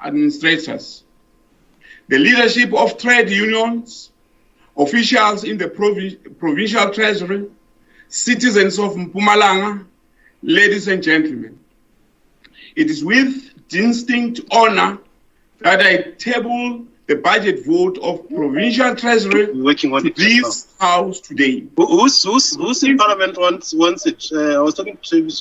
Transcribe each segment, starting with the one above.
administrators, the leadership of trade unions, officials in the provincial treasury, citizens of Mpumalanga, ladies and gentlemen. It is with distinct honor that I table the budget vote of provincial treasury to this house today. Who's in parliament wants it? I was talking to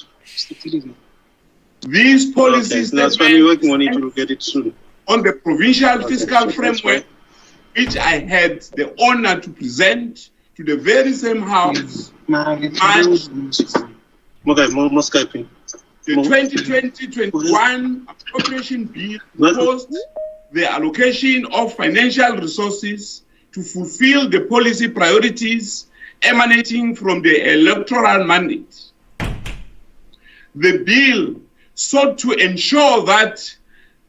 These policies that's why we're working on it to get it soon. On the provincial fiscal framework, which I had the honor to present to the very same house, the 2020-21 appropriation bill proposed the allocation of financial resources to fulfill the policy priorities emanating from the electoral mandate. The bill sought to ensure that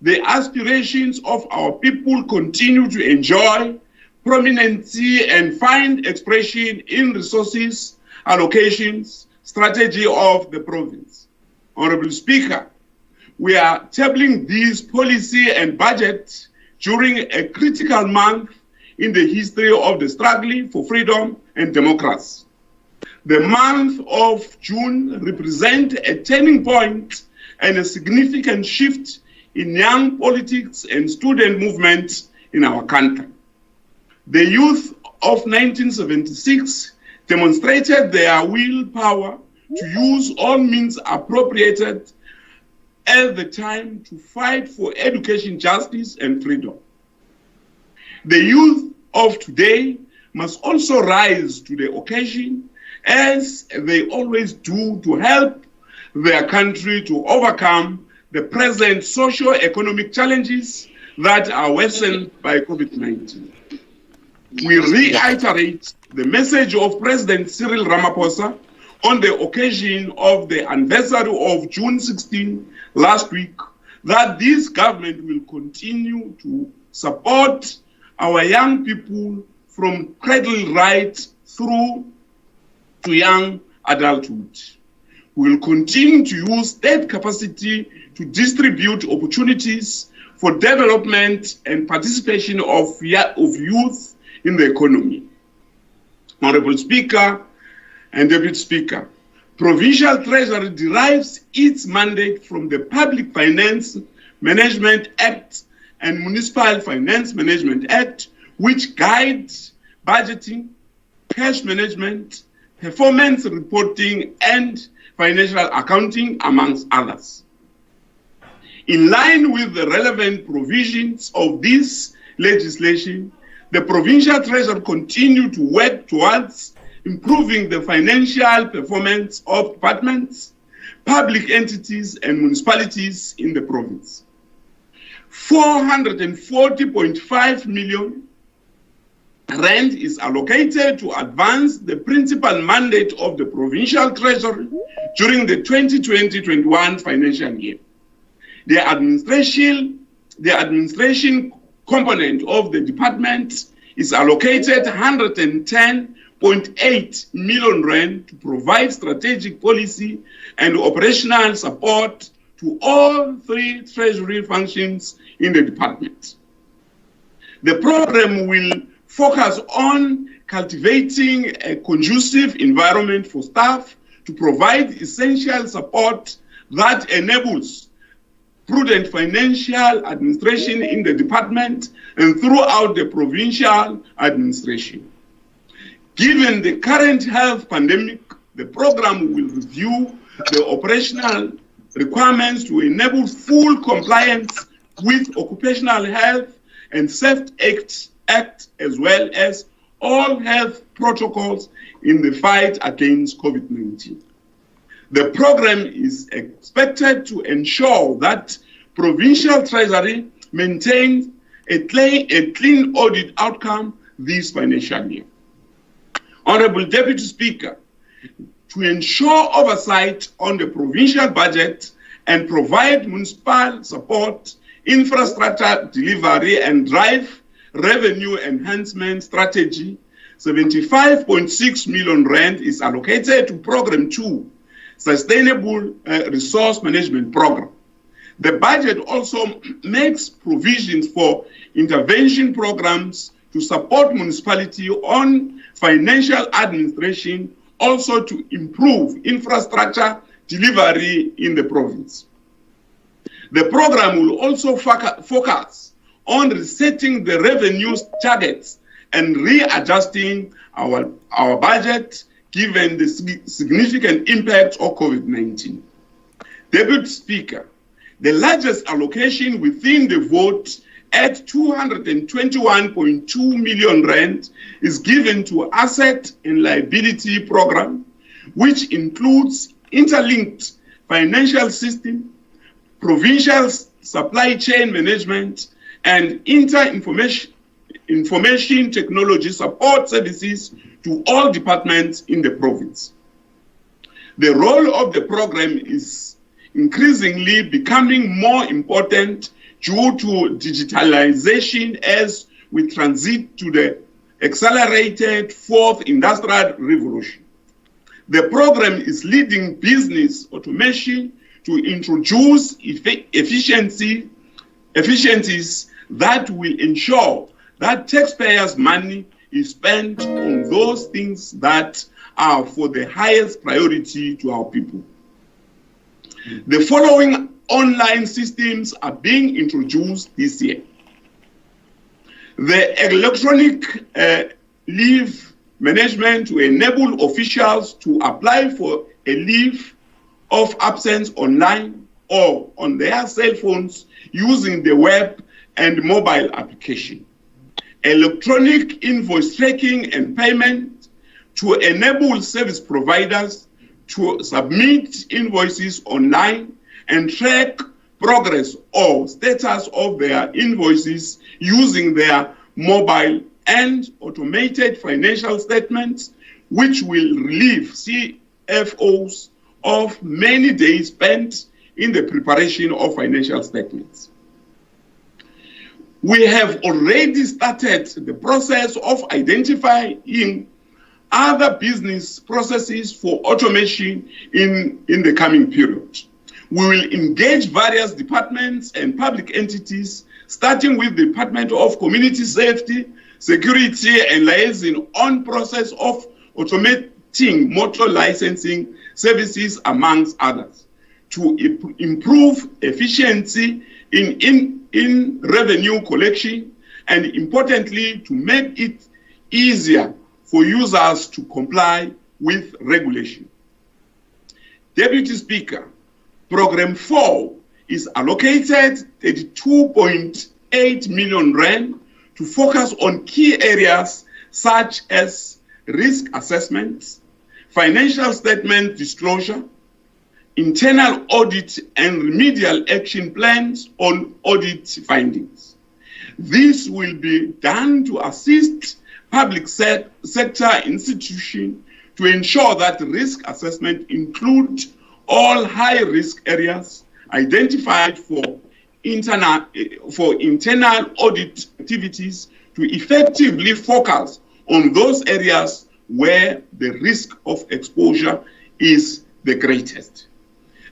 the aspirations of our people continue to enjoy prominence and find expression in resources, allocations, strategy of the province. Honorable Speaker, we are tabling this policy and budget during a critical month in the history of the struggle for freedom and democracy. The month of June represents a turning point and a significant shift in young politics and student movements in our country. The youth of 1976 demonstrated their willpower to use all means appropriated at the time to fight for education, justice, and freedom. The youth of today must also rise to the occasion, as they always do, to help their country to overcome the present socio-economic challenges that are worsened by COVID-19. We reiterate the message of President Cyril Ramaphosa on the occasion of the anniversary of June 16 last week, that this government will continue to support our young people from cradle right through to young adulthood. We will continue to use state capacity to distribute opportunities for development and participation of youth in the economy. Honorable Speaker and Deputy Speaker, Provincial Treasury derives its mandate from the Public Finance Management Act and Municipal Finance Management Act, which guides budgeting, cash management, performance reporting, and financial accounting, amongst others. In line with the relevant provisions of this legislation, the Provincial Treasury continue to work towards improving the financial performance of departments, public entities, and municipalities in the province. 440.5 million rand is allocated to advance the principal mandate of the Provincial Treasury during the 2020-21 financial year. The administration component of the department is allocated 110.8 million rand to provide strategic policy and operational support to all three treasury functions in the department. The program will focus on cultivating a conducive environment for staff to provide essential support that enables prudent financial administration in the department and throughout the provincial administration. Given the current health pandemic, the program will review the operational requirements to enable full compliance with Occupational Health and Safety Act, as well as all health protocols in the fight against COVID-19. The program is expected to ensure that Provincial Treasury maintains a clean audit outcome this financial year. Honorable Deputy Speaker, to ensure oversight on the provincial budget and provide municipal support, infrastructure delivery, and drive revenue enhancement strategy, 75.6 million rand is allocated to Program 2, Sustainable Resource Management Program. The budget also makes provisions for intervention programs to support municipality on financial administration, also to improve infrastructure delivery in the province. The program will also focus on resetting the revenue targets and readjusting our budget given the significant impact of COVID-19. Deputy Speaker, the largest allocation within the vote at 221.2 million rand is given to asset and liability program, which includes interlinked financial system, provincial supply chain management, and information technology support services to all departments in the province. The role of the program is increasingly becoming more important due to digitalization as we transit to the accelerated fourth industrial revolution. The program is leading business automation to introduce efficiencies that will ensure that taxpayers' money is spent on those things that are for the highest priority to our people. The following online systems are being introduced this year. The electronic leave management to enable officials to apply for a leave of absence online or on their cell phones using the web and mobile application. Electronic invoice tracking and payment to enable service providers to submit invoices online and track progress or status of their invoices using their mobile and automated financial statements, which will relieve CFOs of many days spent in the preparation of financial statements. We have already started the process of identifying other business processes for automation in the coming period. We will engage various departments and public entities, starting with the Department of Community Safety, Security and Liaison on process of automating motor licensing services, amongst others, to improve efficiency in revenue collection, and importantly, to make it easier for users to comply with regulation. Deputy Speaker, Program 4 is allocated 32.8 million rand to focus on key areas such as risk assessments, financial statement disclosure, internal audit and remedial action plans on audit findings. This will be done to assist public sector institutions to ensure that risk assessment includes all high-risk areas identified for internal audit activities to effectively focus on those areas where the risk of exposure is the greatest.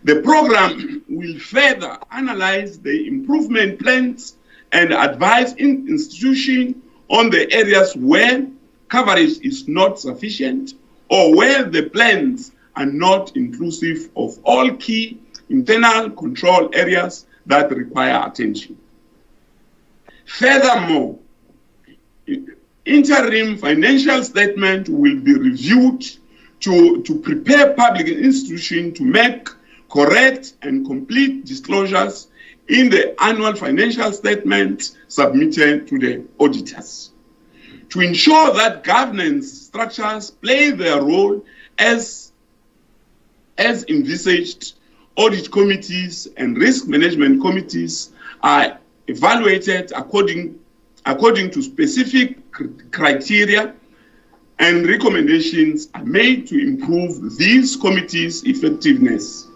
The program will further analyze the improvement plans and advise institutions on the areas where coverage is not sufficient or where the plans are not inclusive of all key internal control areas that require attention. Furthermore, interim financial statement will be reviewed to prepare public institutions to make correct and complete disclosures in the annual financial statement submitted to the auditors. To ensure that governance structures play their role as envisaged, audit committees and risk management committees are evaluated according to specific criteria, and recommendations are made to improve these committees' effectiveness.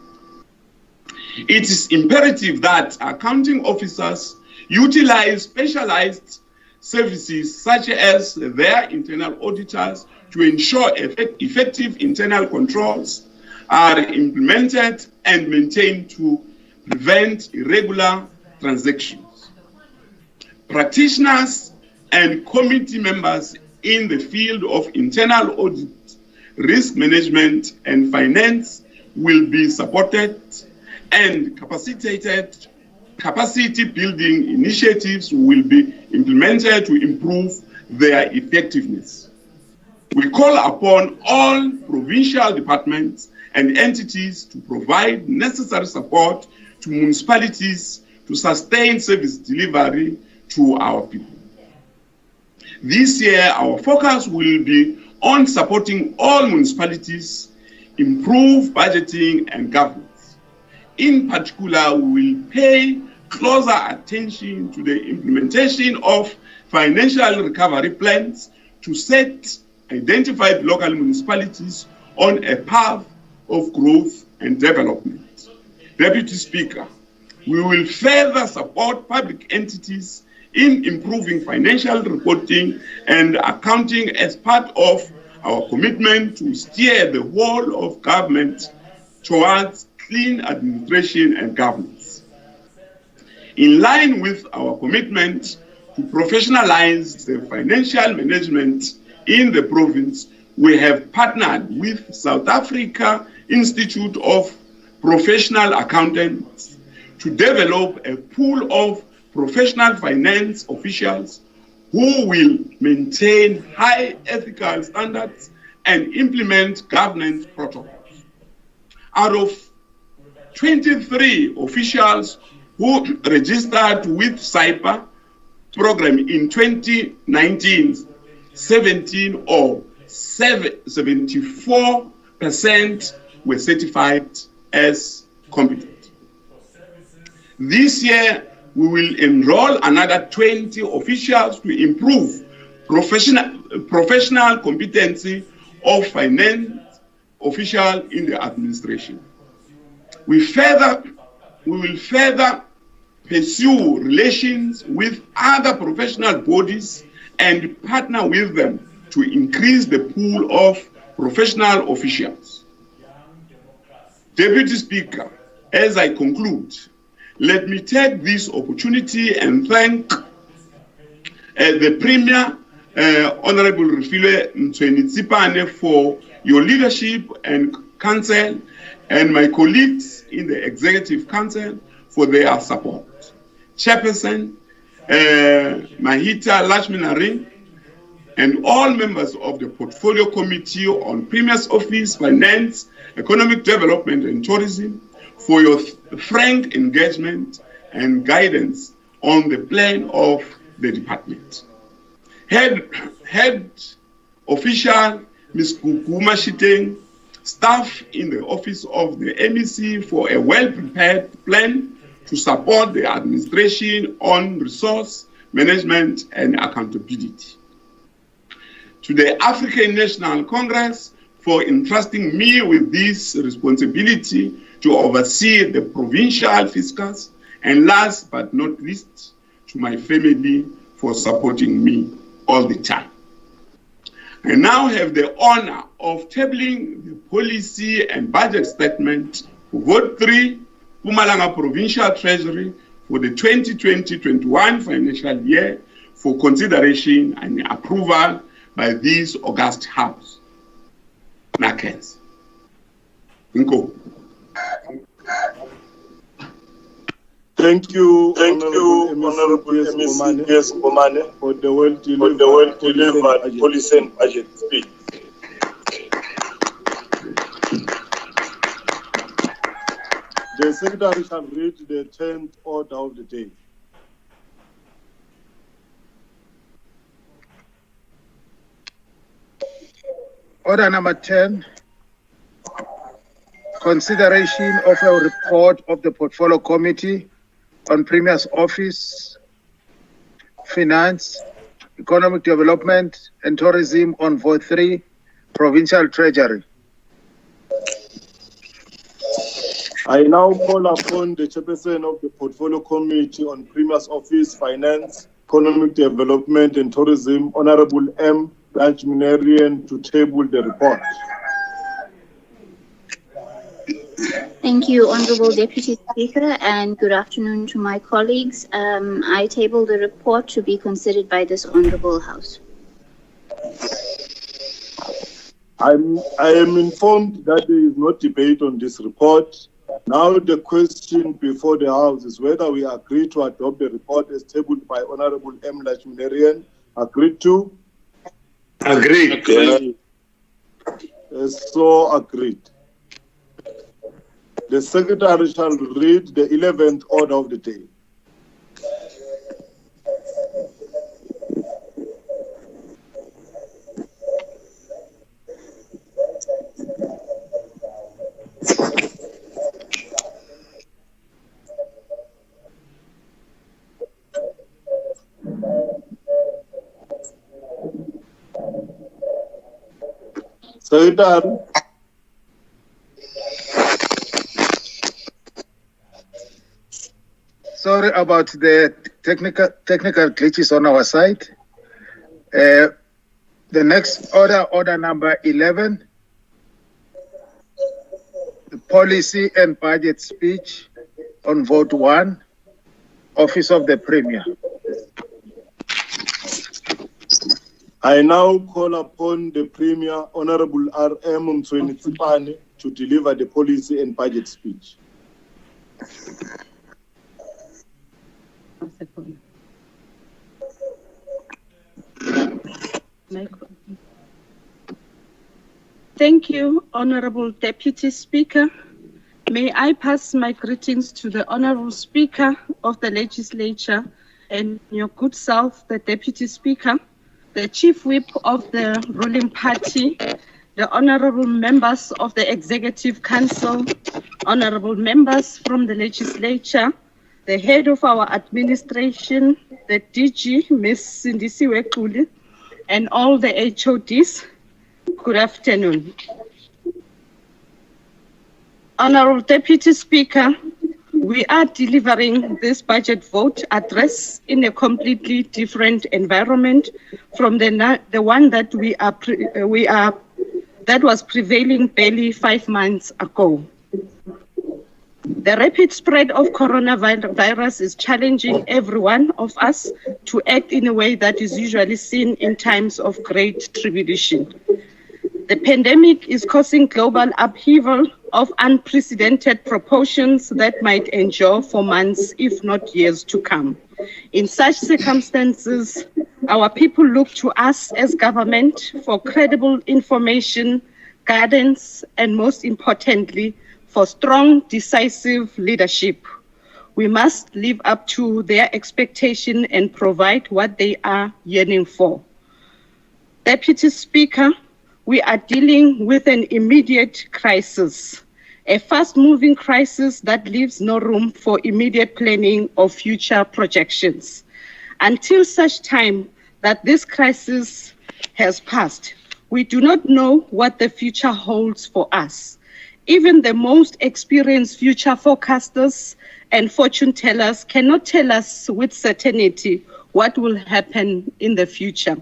It is imperative that accounting officers utilize specialized services such as their internal auditors to ensure effective internal controls are implemented and maintained to prevent irregular transactions. Practitioners and committee members in the field of internal audit, risk management, and finance will be supported, and capacity building initiatives will be implemented to improve their effectiveness. We call upon all provincial departments and entities to provide necessary support to municipalities to sustain service delivery to our people. This year, our focus will be on supporting all municipalities, improve budgeting and governance. In particular, we will pay closer attention to the implementation of financial recovery plans to set identified local municipalities on a path of growth and development. Deputy Speaker, we will further support public entities in improving financial reporting and accounting as part of our commitment to steer the whole of government towards clean administration and governance. In line with our commitment to professionalize the financial management in the province, we have partnered with South Africa Institute of Professional Accountants to develop a pool of professional finance officials who will maintain high ethical standards and implement governance protocols. Out of 23 officials who registered with CYPA program in 2019, 17 or 74% were certified as competent. This year, we will enroll another 20 officials to improve professional competency of finance officials in the administration. We will further pursue relations with other professional bodies and partner with them to increase the pool of professional officials. Deputy Speaker, as I conclude, let me take this opportunity and thank the Premier, Honorable Refilwe Mtsweni-Tsipane, for your leadership and counsel, and my colleagues in the Executive Council for their support. Chairperson Mahita Lachminari, and all members of the Portfolio Committee on Premier's Office, Finance, Economic Development and Tourism, for your frank engagement and guidance on the plan of the department. Head official, Ms. Kukuma Shiteng, staff in the office of the MEC for a well-prepared plan to support the administration on resource management and accountability. To the African National Congress for entrusting me with this responsibility to oversee the provincial fiscals, and last but not least, to my family for supporting me all the time. I now have the honor of tabling the policy and budget statement for Vote 3, Mpumalanga Provincial Treasury for the 2020-21 financial year for consideration and approval by this august House. Nakens. Inko. Thank you, Honorable MEC Bomane, for the well-delivered policy and budget speech. The Secretary shall read the 10th order of the day. Order number 10, consideration of a report of the Portfolio Committee on Premier's Office, Finance, Economic Development and Tourism on Vote 3, Provincial Treasury. I now call upon the Chairperson of the Portfolio Committee on Premier's Office, Finance, Economic Development and Tourism, Honorable M. Lachminarian, to table the report. Thank you, Honourable Deputy Speaker, and good afternoon to my colleagues. I table the report to be considered by this Honourable House. I am informed that there is no debate on this report. Now the question before the House is whether we agree to adopt the report as tabled by Honourable M. Lachminerian. Agreed to? Agreed. So agreed. The Secretary shall read the 11th order of the day. Secretary. Sorry about the technical glitches on our side. The next order number 11, the policy and budget speech on vote 1, Office of the Premier. I now call upon the Premier, Honorable R.M. Mtsweni-Tsipane, to deliver the policy and budget speech. Thank you, Honorable Deputy Speaker. May I pass my greetings to the Honorable Speaker of the Legislature and your good self, the Deputy Speaker, the Chief Whip of the ruling party, the Honorable members of the Executive Council, Honorable members from the Legislature, the head of our administration, the DG, Ms. Sindisiwe Xoli, and all the HODs. Good afternoon. Honorable Deputy Speaker, we are delivering this budget vote address in a completely different environment from the one that that was prevailing barely 5 months ago. The rapid spread of coronavirus is challenging every one of us to act in a way that is usually seen in times of great tribulation. The pandemic is causing global upheaval of unprecedented proportions that might endure for months, if not years to come. In such circumstances, our people look to us as government for credible information, guidance, and most importantly, for strong, decisive leadership. We must live up to their expectation and provide what they are yearning for. Deputy Speaker, we are dealing with an immediate crisis, a fast-moving crisis that leaves no room for immediate planning or future projections. Until such time that this crisis has passed, we do not know what the future holds for us. Even the most experienced future forecasters and fortune tellers cannot tell us with certainty what will happen in the future.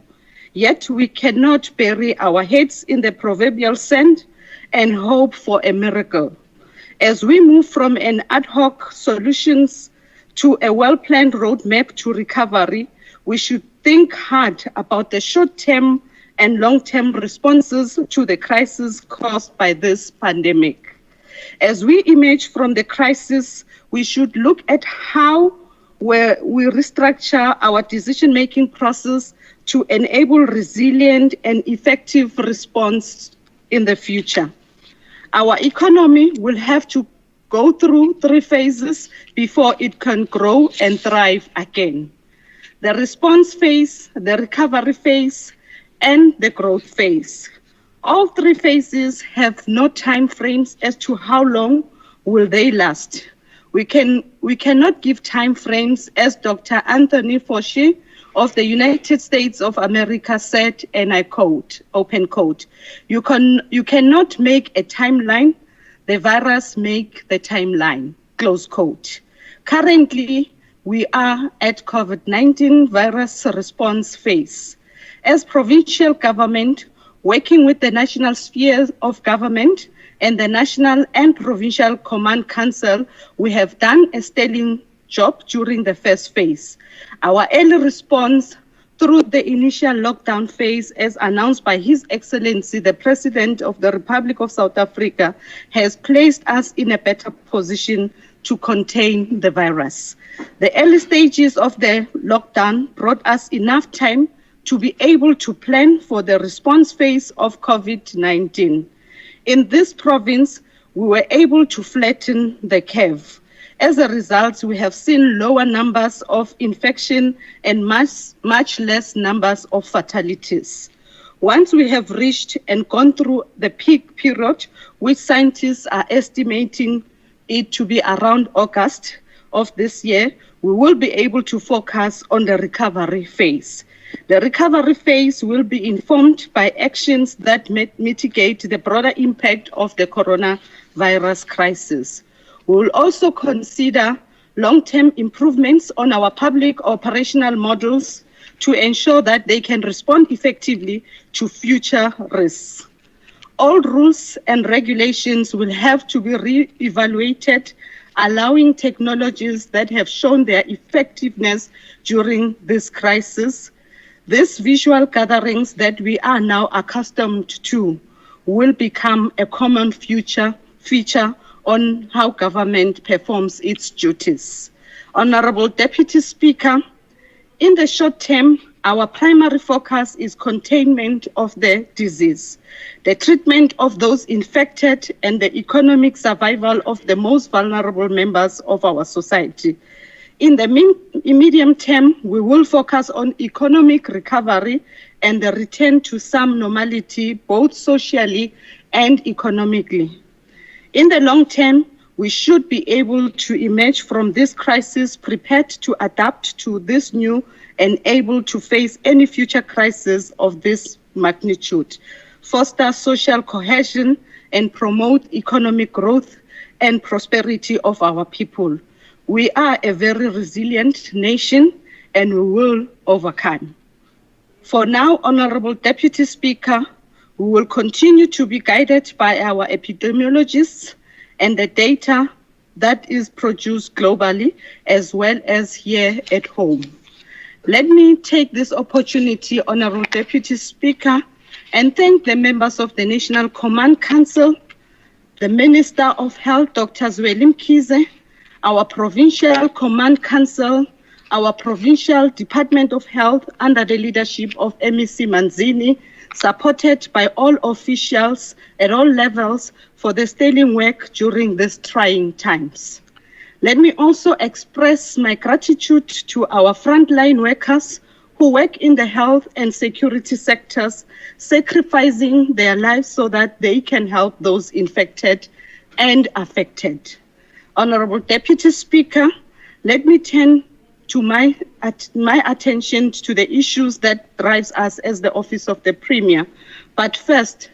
Yet we cannot bury our heads in the proverbial sand and hope for a miracle. As we move from an ad hoc solutions to a well-planned roadmap to recovery, we should think hard about the short-term and long-term responses to the crisis caused by this pandemic. As we emerge from the crisis, we should look at how we restructure our decision-making process to enable resilient and effective response in the future. Our economy will have to go through 3 phases before it can grow and thrive again. The response phase, the recovery phase, and the growth phase. All 3 phases have no time frames as to how long will they last. We cannot give time frames, as Dr. Anthony Fauci of the United States of America said, and I quote, open quote, you cannot make a timeline, the virus make the timeline, close quote. Currently, we are at COVID-19 virus response phase. As provincial government, working with the national sphere of government and the National and Provincial Command Council, we have done a sterling job during the first phase. Our early response through the initial lockdown phase, as announced by His Excellency, the President of the Republic of South Africa, has placed us in a better position to contain the virus. The early stages of the lockdown brought us enough time to be able to plan for the response phase of COVID-19. In this province, we were able to flatten the curve. As a result, we have seen lower numbers of infection and much less numbers of fatalities. Once we have reached and gone through the peak period, which scientists are estimating it to be around August of this year, we will be able to focus on the recovery phase. The recovery phase will be informed by actions that mitigate the broader impact of the coronavirus crisis. We will also consider long-term improvements on our public operational models to ensure that they can respond effectively to future risks. All rules and regulations will have to be re-evaluated, allowing technologies that have shown their effectiveness during this crisis. These visual gatherings that we are now accustomed to will become a common feature on how government performs its duties. Honorable Deputy Speaker, in the short term, our primary focus is containment of the disease, the treatment of those infected, and the economic survival of the most vulnerable members of our society. In the medium term, we will focus on economic recovery and the return to some normality, both socially and economically. In the long term, we should be able to emerge from this crisis prepared to adapt to this new and able to face any future crisis of this magnitude, foster social cohesion, and promote economic growth and prosperity of our people. We are a very resilient nation, and we will overcome. For now, Honorable Deputy Speaker, we will continue to be guided by our epidemiologists and the data that is produced globally as well as here at home. Let me take this opportunity, Honorable Deputy Speaker, and thank the members of the National Command Council, the Minister of Health, Dr. Zweli Mkhize, our Provincial Command Council, our Provincial Department of Health under the leadership of MEC Manzini, supported by all officials at all levels for the sterling work during these trying times. Let me also express my gratitude to our frontline workers who work in the health and security sectors, sacrificing their lives so that they can help those infected and affected. Honorable Deputy Speaker, let me turn to my attention to the issues that drives us as the Office of the Premier. But first,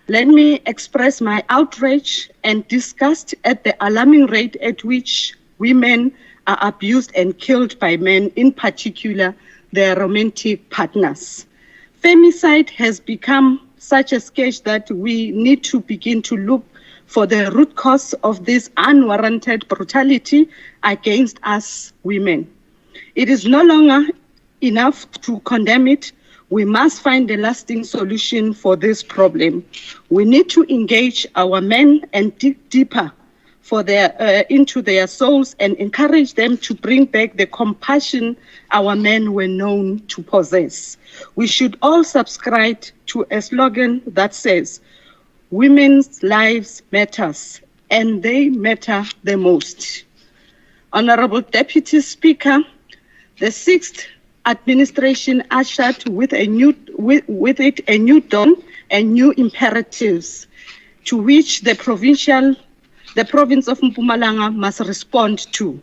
let me express my outrage and disgust at the alarming rate at which women are abused and killed by men, in particular their romantic partners. Femicide has become such a scourge that we need to begin to look for the root cause of this unwarranted brutality against us women. It is no longer enough to condemn it. We must find a lasting solution for this problem. We need to engage our men and dig deeper into their souls and encourage them to bring back the compassion our men were known to possess. We should all subscribe to a slogan that says, "Women's lives matters, and they matter the most." Honorable Deputy Speaker, the 6th administration ushered with it a new dawn and new imperatives to which the province of Mpumalanga must respond to.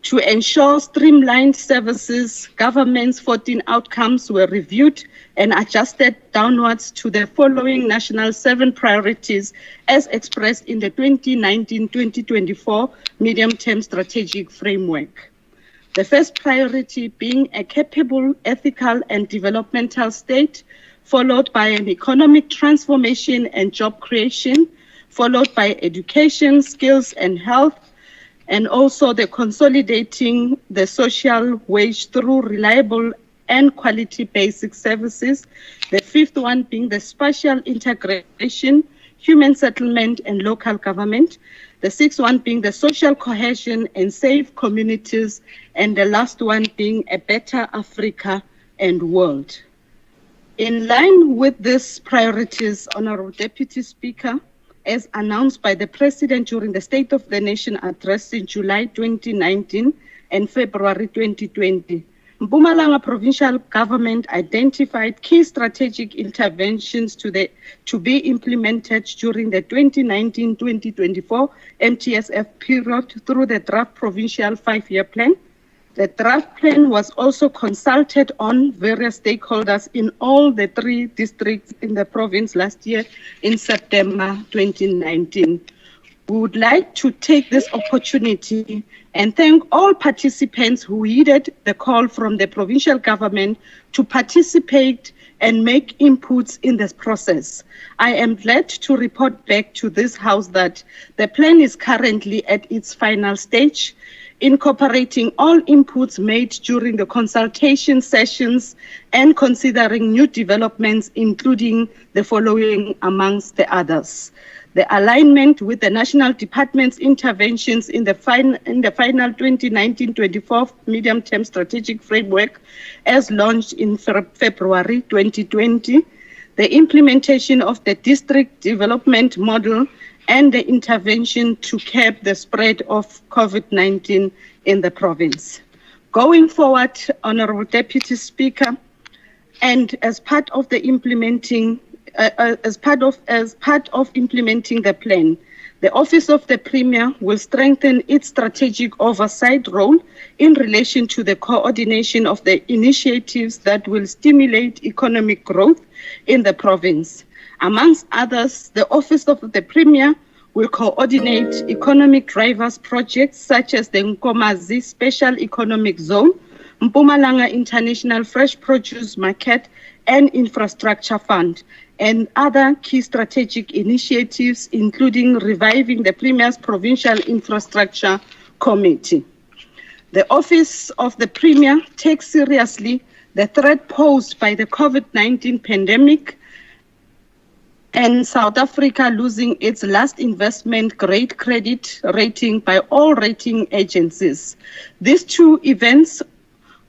To ensure streamlined services, government's 14 outcomes were reviewed and adjusted downwards to the following national 7 priorities as expressed in the 2019-2024 medium-term strategic framework. The first priority being a capable, ethical, and developmental state, followed by an economic transformation and job creation, followed by education, skills and health, and also the consolidating the social wage through reliable and quality basic services. The fifth one being the spatial integration, human settlement and local government. The sixth one being the social cohesion and safe communities. And the last one being a better Africa and world. In line with these priorities, Honorable Deputy Speaker, as announced by the President during the State of the Nation address in July 2019 and February 2020, Mpumalanga Provincial Government identified key strategic interventions to be implemented during the 2019-2024 MTSF period through the draft Provincial 5-year plan. The draft plan was also consulted on various stakeholders in all the 3 districts in the province last year in September 2019. We would like to take this opportunity and thank all participants who heeded the call from the provincial government to participate and make inputs in this process. I am glad to report back to this House that the plan is currently at its final stage, incorporating all inputs made during the consultation sessions and considering new developments, including the following amongst the others. The alignment with the National Department's interventions in the final 2019-24 medium-term strategic framework as launched in February 2020, the implementation of the district development model and the intervention to curb the spread of COVID-19 in the province. Going forward, Honorable Deputy Speaker, and as part of implementing the plan, the Office of the Premier will strengthen its strategic oversight role in relation to the coordination of the initiatives that will stimulate economic growth in the province. Amongst others, the Office of the Premier will coordinate economic drivers projects such as the Nkomazi Special Economic Zone, Mpumalanga International Fresh Produce Market and Infrastructure Fund, and other key strategic initiatives, including reviving the Premier's Provincial Infrastructure Committee. The Office of the Premier takes seriously the threat posed by the COVID-19 pandemic and South Africa losing its last investment grade credit rating by all rating agencies. These two events,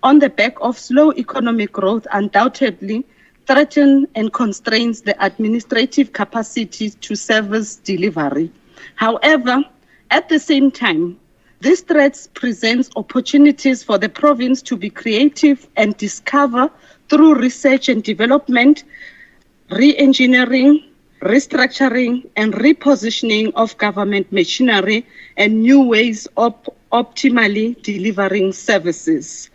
on the back of slow economic growth, undoubtedly threaten and constrains the administrative capacity to service delivery. However, at the same time, these threats present opportunities for the province to be creative and discover through research and development, re-engineering, restructuring and repositioning of government machinery and new ways of optimally delivering services.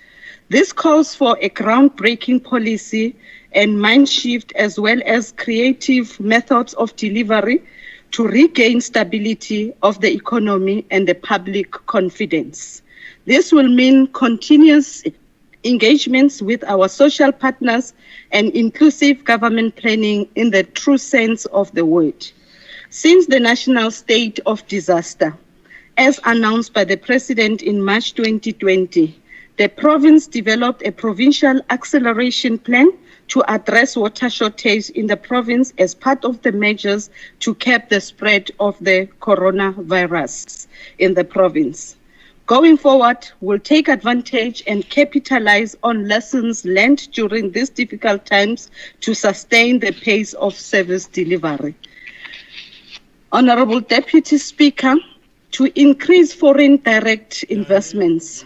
This calls for a groundbreaking policy and mind shift, as well as creative methods of delivery to regain stability of the economy and the public confidence. This will mean continuous engagements with our social partners and inclusive government planning in the true sense of the word. Since the national state of disaster, as announced by the President in March 2020, the province developed a provincial acceleration plan to address water shortage in the province as part of the measures to curb the spread of the coronavirus in the province. Going forward, we'll take advantage and capitalize on lessons learned during these difficult times to sustain the pace of service delivery. Honorable Deputy Speaker, to increase foreign direct investments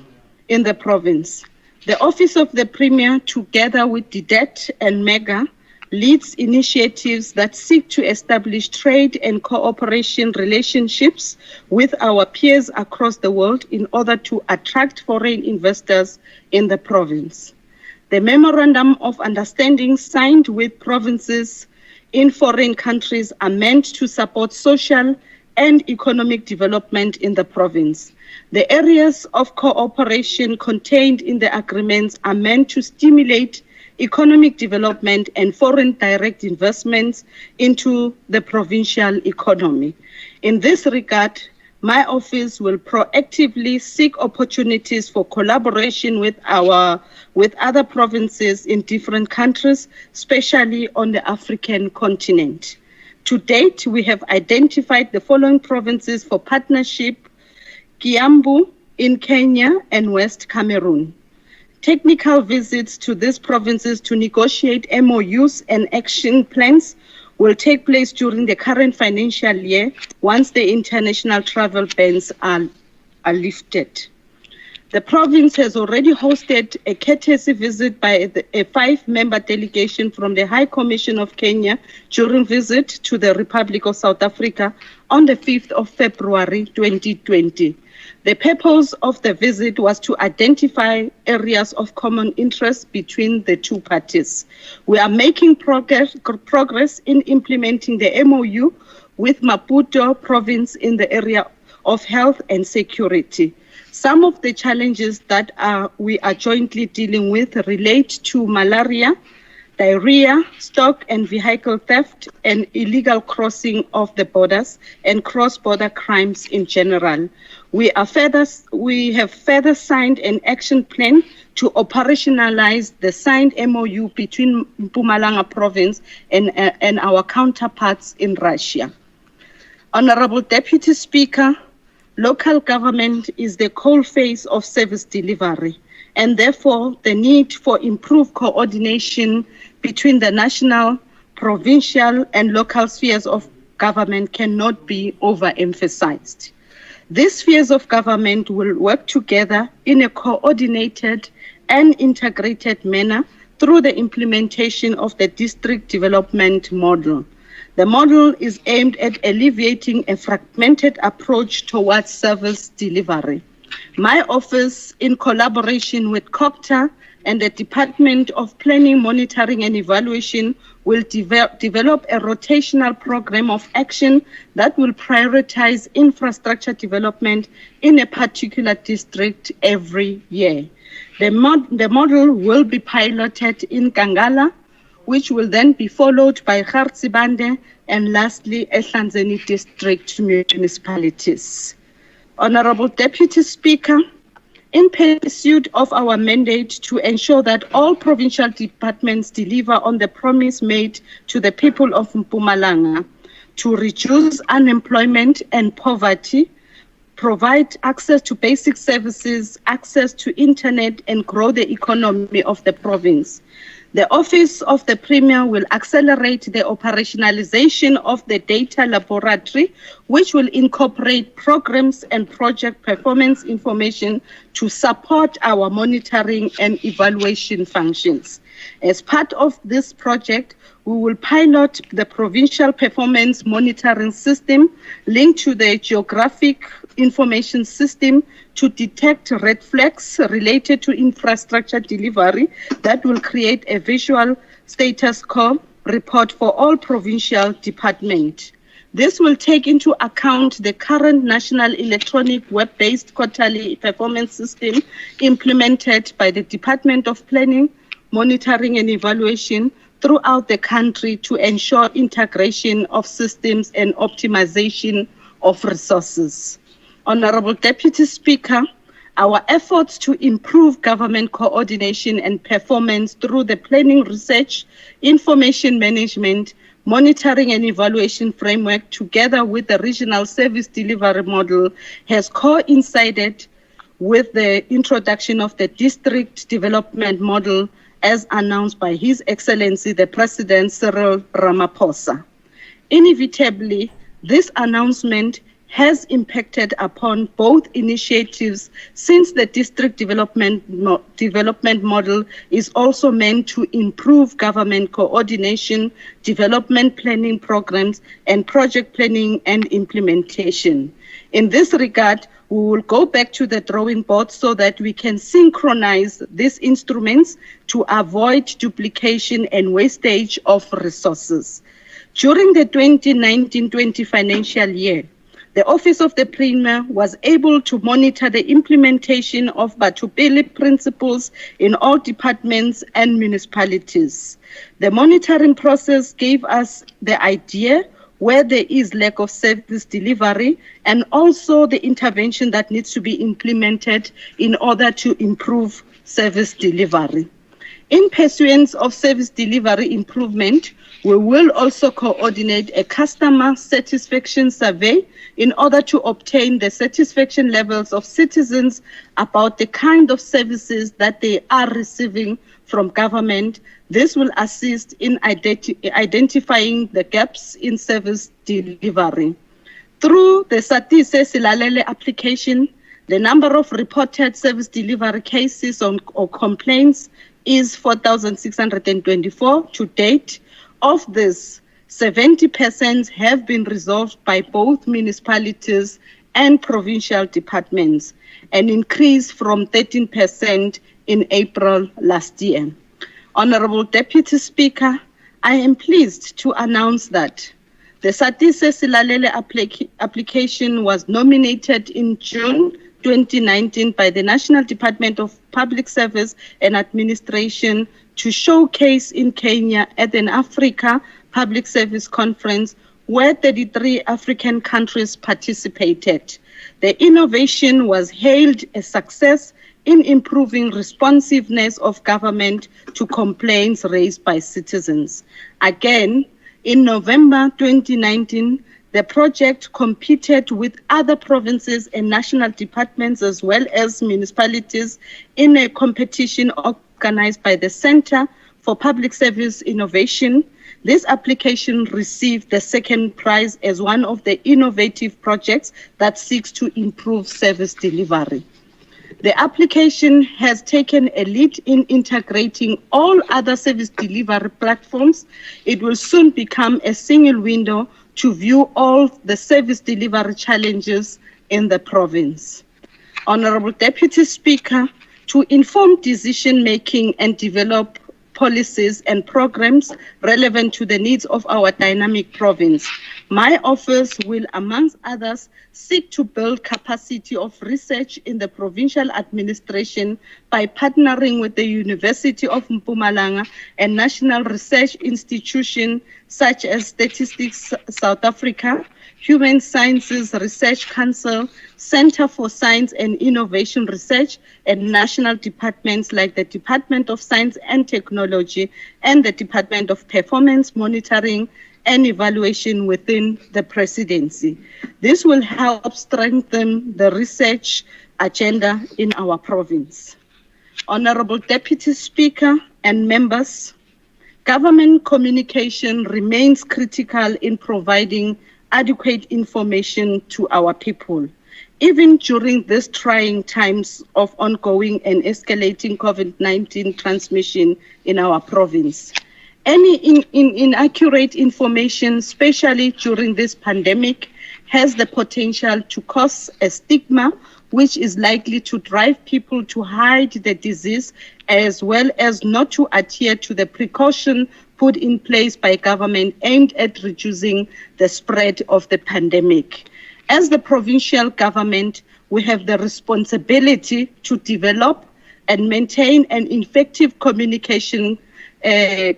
in the province, the Office of the Premier, together with DDET and MEGA, leads initiatives that seek to establish trade and cooperation relationships with our peers across the world in order to attract foreign investors in the province. The Memorandum of Understanding signed with provinces in foreign countries are meant to support social and economic development in the province. The areas of cooperation contained in the agreements are meant to stimulate economic development, and foreign direct investments into the provincial economy. In this regard, my office will proactively seek opportunities for collaboration with other provinces in different countries, especially on the African continent. To date, we have identified the following provinces for partnership: Kiambu in Kenya and West Cameroon. Technical visits to these provinces to negotiate MOUs and action plans will take place during the current financial year once the international travel bans are lifted. The province has already hosted a courtesy visit by a 5-member delegation from the High Commission of Kenya during visit to the Republic of South Africa on the 5th of February 2020. The purpose of the visit was to identify areas of common interest between the two parties. We are making progress in implementing the MOU with Maputo province in the area of health and security. Some of the challenges that we are jointly dealing with relate to malaria, diarrhea, stock and vehicle theft, and illegal crossing of the borders and cross-border crimes in general. We have further signed an action plan to operationalize the signed MOU between Mpumalanga province and our counterparts in Russia. Honorable Deputy Speaker, local government is the coalface of service delivery, and therefore the need for improved coordination between the national, provincial, and local spheres of government cannot be overemphasized. These spheres of government will work together in a coordinated and integrated manner through the implementation of the district development model. The model is aimed at alleviating a fragmented approach towards service delivery. My office, in collaboration with COGTA and the Department of Planning, Monitoring and Evaluation, will develop a rotational program of action that will prioritize infrastructure development in a particular district every year. The model will be piloted in Kangala, which will then be followed by Garsibande and lastly Ehlanzeni district municipalities. Honorable Deputy Speaker, in pursuit of our mandate to ensure that all provincial departments deliver on the promise made to the people of Mpumalanga to reduce unemployment and poverty, provide access to basic services, access to internet, and grow the economy of the province, the Office of the Premier will accelerate the operationalization of the data laboratory, which will incorporate programs and project performance information to support our monitoring and evaluation functions. As part of this project, we will pilot the provincial performance monitoring system linked to the geographic information system to detect red flags related to infrastructure delivery that will create a visual status quo report for all provincial departments. This will take into account the current national electronic web-based quarterly performance system implemented by the Department of Planning, Monitoring and Evaluation throughout the country to ensure integration of systems and optimization of resources. Honorable Deputy Speaker, our efforts to improve government coordination and performance through the planning research, information management, monitoring and evaluation framework, together with the regional service delivery model, has coincided with the introduction of the district development model as announced by His Excellency the President Cyril Ramaphosa. Inevitably, this announcement has impacted upon both initiatives since the district development model is also meant to improve government coordination, development planning programs, and project planning and implementation. In this regard, we will go back to the drawing board so that we can synchronize these instruments to avoid duplication and wastage of resources. During the 2019-20 financial year, The Office of the Premier was able to monitor the implementation of Batupele principles in all departments and municipalities. The monitoring process gave us the idea where there is lack of service delivery and also the intervention that needs to be implemented in order to improve service delivery. In pursuance of service delivery improvement, we will also coordinate a customer satisfaction survey in order to obtain the satisfaction levels of citizens about the kind of services that they are receiving from government. This will assist in identifying the gaps in service delivery. Through the Satise Silalele application, the number of reported service delivery cases or complaints is 4,624 to date. Of this, 70% have been resolved by both municipalities and provincial departments, an increase from 13% in April last year. Honorable Deputy Speaker, I am pleased to announce that the Satise Silalele application was nominated in June 2019 by the National Department of Public Service and Administration to showcase in Kenya at an Africa Public Service Conference where 33 African countries participated. The innovation was hailed a success in improving responsiveness of government to complaints raised by citizens. Again, in November 2019, the project competed with other provinces and national departments as well as municipalities in a competition organized by the Center for Public Service Innovation. This application received the second prize as one of the innovative projects that seeks to improve service delivery. The application has taken a lead in integrating all other service delivery platforms. It will soon become a single window to view all the service delivery challenges in the province. Honorable Deputy Speaker, to inform decision-making and develop policies and programs relevant to the needs of our dynamic province, my office will, amongst others, seek to build capacity of research in the provincial administration by partnering with the University of Mpumalanga and national research institutions such as Statistics South Africa, Human Sciences Research Council, Center for Science and Innovation Research, and national departments like the Department of Science and Technology and the Department of Performance Monitoring and Evaluation within the presidency. This will help strengthen the research agenda in our province. Honorable Deputy Speaker and members, government communication remains critical in providing adequate information to our people. Even during these trying times of ongoing and escalating COVID-19 transmission in our province, any inaccurate information, especially during this pandemic, has the potential to cause a stigma which is likely to drive people to hide the disease as well as not to adhere to the precaution put in place by government aimed at reducing the spread of the pandemic. As the provincial government, we have the responsibility to develop and maintain an effective communication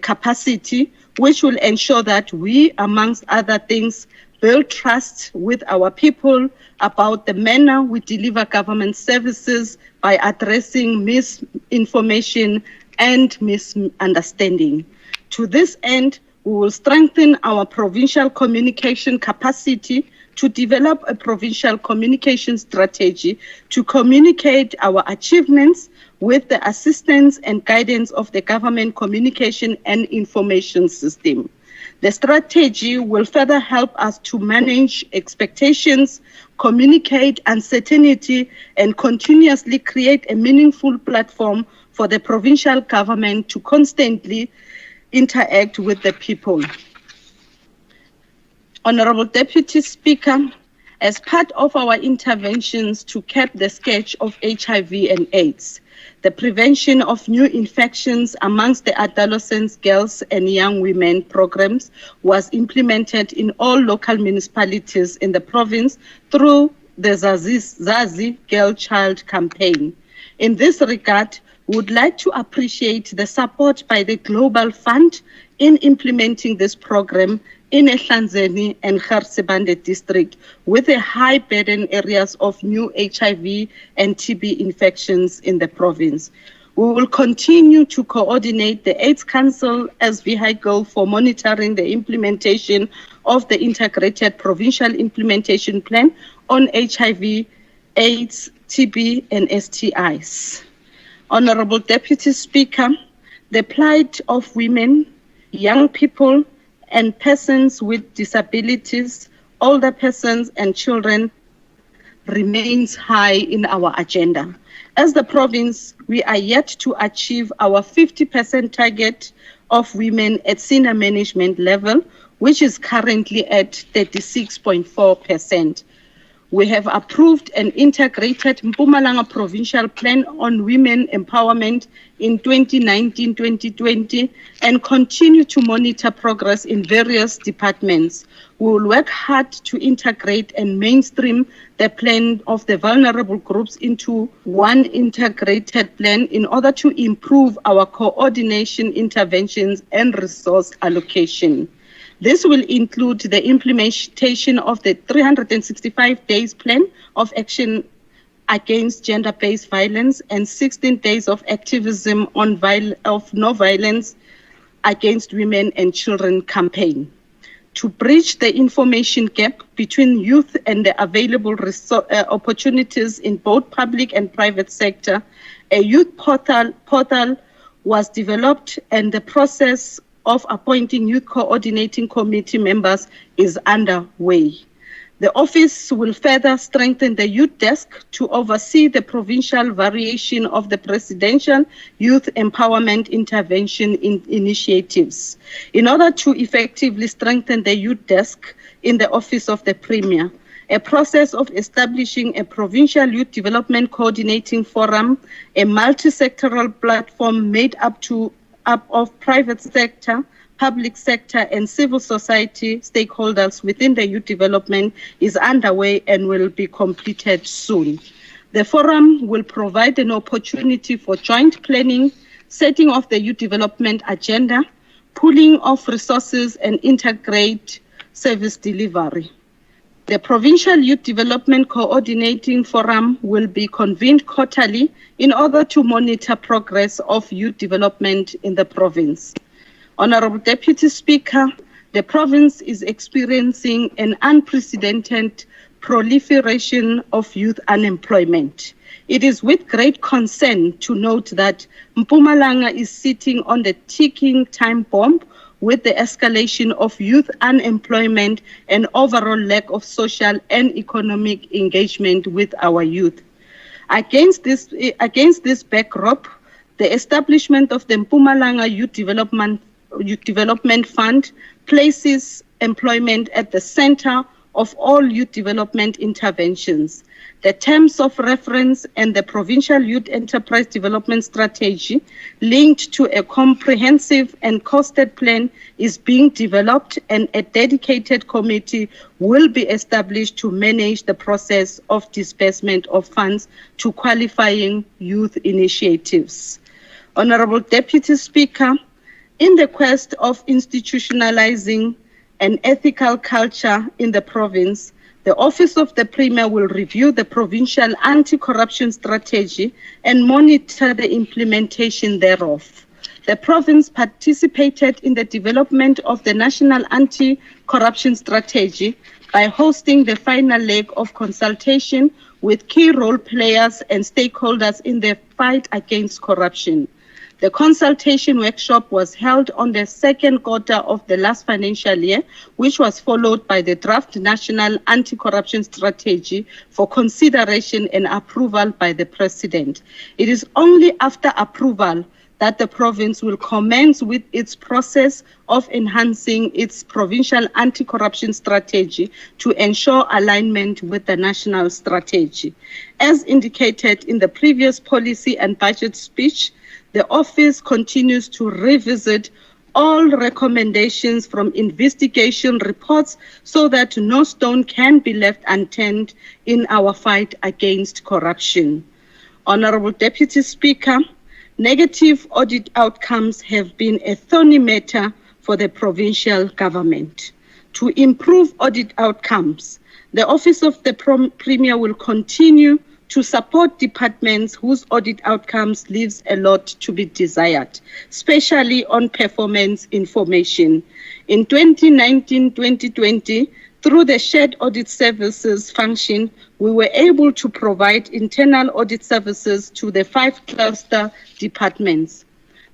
capacity, which will ensure that we, amongst other things, build trust with our people about the manner we deliver government services by addressing misinformation and misunderstanding. To this end, we will strengthen our provincial communication capacity to develop a provincial communication strategy to communicate our achievements with the assistance and guidance of the government communication and information system. The strategy will further help us to manage expectations, communicate uncertainty, and continuously create a meaningful platform for the provincial government to constantly interact with the people. Honorable Deputy Speaker, As part of our interventions to cap the scourge of HIV and AIDS, the prevention of new infections amongst the adolescents, girls and young women programs was implemented in all local municipalities in the province through the Zazi Girl Child campaign. In this regard, we would like to appreciate the support by the Global Fund in implementing this program in Ehlanzeni and Garsebande district with the high burden areas of new HIV and TB infections in the province. We will continue to coordinate the AIDS Council as vehicle for monitoring the implementation of the Integrated Provincial Implementation Plan on HIV, AIDS, TB and STIs. Honorable Deputy Speaker, the plight of women, young people, and persons with disabilities, older persons and children remains high in our agenda. As the province, we are yet to achieve our 50% target of women at senior management level, which is currently at 36.4%. We have approved an integrated Mpumalanga Provincial Plan on Women Empowerment in 2019-2020 and continue to monitor progress in various departments. We will work hard to integrate and mainstream the plan of the vulnerable groups into one integrated plan in order to improve our coordination, interventions, and resource allocation. This will include the implementation of the 365 days plan of action against gender-based violence and 16 days of activism on no violence against women and children campaign. To bridge the information gap between youth and the available opportunities in both public and private sector, a youth portal was developed and the process of appointing youth coordinating committee members is underway. The office will further strengthen the youth desk to oversee the provincial variation of the presidential youth empowerment intervention initiatives. In order to effectively strengthen the youth desk in the office of the Premier, a process of establishing a provincial youth development coordinating forum, a multi-sectoral platform made up of private sector, public sector, and civil society stakeholders within the youth development is underway and will be completed soon. The forum will provide an opportunity for joint planning, setting of the youth development agenda, pooling of resources, and integrate service delivery. The Provincial Youth Development Coordinating Forum will be convened quarterly in order to monitor progress of youth development in the province. Honorable Deputy Speaker, the province is experiencing an unprecedented proliferation of youth unemployment. It is with great concern to note that Mpumalanga is sitting on the ticking time bomb with the escalation of youth unemployment and overall lack of social and economic engagement with our youth. Against this backdrop, the establishment of the Mpumalanga Youth Development Fund places employment at the center of all youth development interventions. The terms of reference and the Provincial Youth Enterprise Development Strategy linked to a comprehensive and costed plan is being developed, and a dedicated committee will be established to manage the process of disbursement of funds to qualifying youth initiatives. Honorable Deputy Speaker, in the quest of institutionalizing an ethical culture in the province, the Office of the Premier will review the provincial anti-corruption strategy and monitor the implementation thereof. The province participated in the development of the National Anti-Corruption Strategy by hosting the final leg of consultation with key role players and stakeholders in the fight against corruption. The consultation workshop was held on the second quarter of the last financial year, which was followed by the draft National Anti-Corruption Strategy for consideration and approval by the President. It is only after approval that the province will commence with its process of enhancing its provincial anti-corruption strategy to ensure alignment with the national strategy. As indicated in the previous policy and budget speech, the office continues to revisit all recommendations from investigation reports so that no stone can be left unturned in our fight against corruption. Honorable Deputy Speaker, negative audit outcomes have been a thorny matter for the provincial government. To improve audit outcomes, the Office of the Premier will continue to support departments whose audit outcomes leaves a lot to be desired, especially on performance information. In 2019-2020, through the shared audit services function, we were able to provide internal audit services to the 5 cluster departments.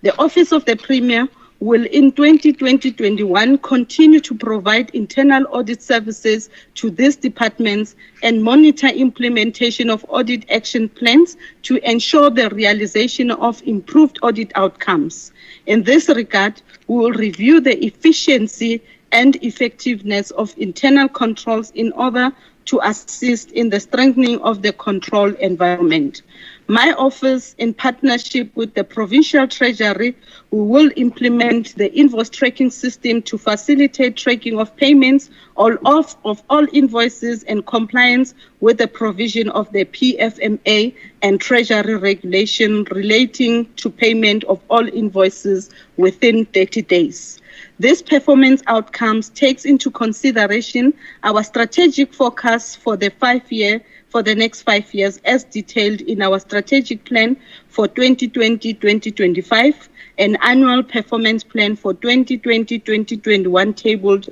The Office of the Premier will in 2020-21 continue to provide internal audit services to these departments and monitor implementation of audit action plans to ensure the realization of improved audit outcomes. In this regard, we will review the efficiency and effectiveness of internal controls in order to assist in the strengthening of the control environment. My office, in partnership with the Provincial Treasury, will implement the invoice tracking system to facilitate tracking of payments of all invoices and compliance with the provision of the PFMA and Treasury regulation relating to payment of all invoices within 30 days. This performance outcomes takes into consideration our strategic focus for the next 5 years as detailed in our strategic plan for 2020-2025 and annual performance plan for 2020-2021 tabled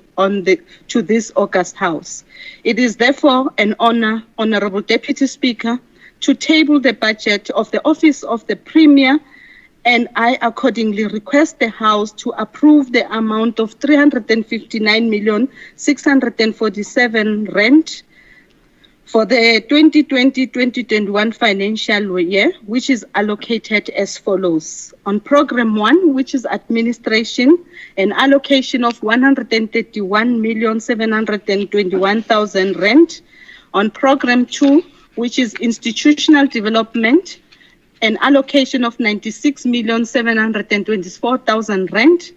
to this August House. It is therefore an honor, Honorable Deputy Speaker, to table the budget of the Office of the Premier, and I accordingly request the House to approve the amount of 359,647 rand for the 2020-2021 financial year, which is allocated as follows. On Program 1, which is administration, an allocation of 131,721,000 rand. On Program 2, which is institutional development, an allocation of 96,724,000 rand.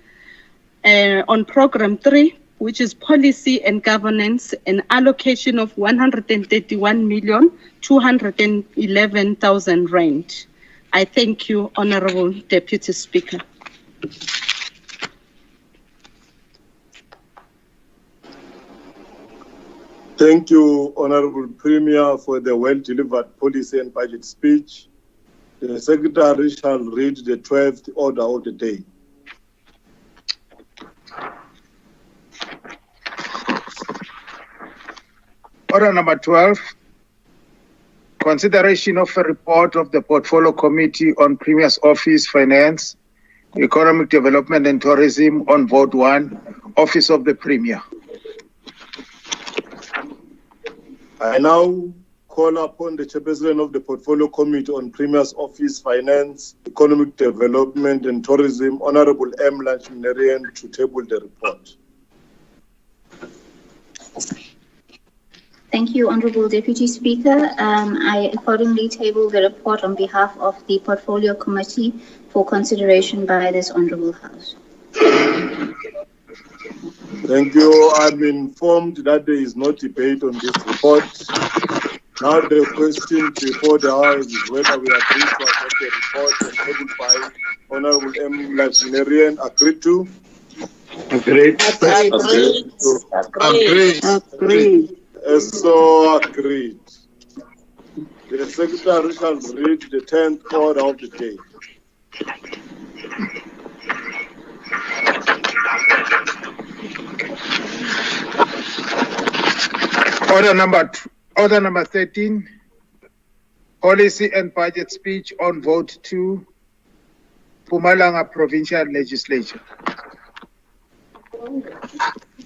On Program 3, which is policy and governance, an allocation of 131,211,000 rand. I thank you, Honorable Deputy Speaker. Thank you, Honorable Premier, for the well-delivered policy and budget speech. The Secretary shall read the 12th order of the day. Order number 12, consideration of a report of the Portfolio Committee on Premier's Office, Finance, Economic Development and Tourism on Vote 1, Office of the Premier. I now call upon the Chairperson of the Portfolio Committee on Premier's Office, Finance, Economic Development and Tourism, Honorable M. Lachminerian, to table the report. Thank you, Honorable Deputy Speaker. I accordingly table the report on behalf of the Portfolio Committee for consideration by this Honorable House. Thank you. I'm informed that there is no debate on this report. Now the question before the House is whether we agree to adopt the report tabled by Honorable M. Lachminerian. Agreed to? Agreed. Agreed. So agreed. The Secretary shall read the 10th order of the day. Order number 13, policy and budget speech on Vote 2, Mpumalanga Provincial Legislature.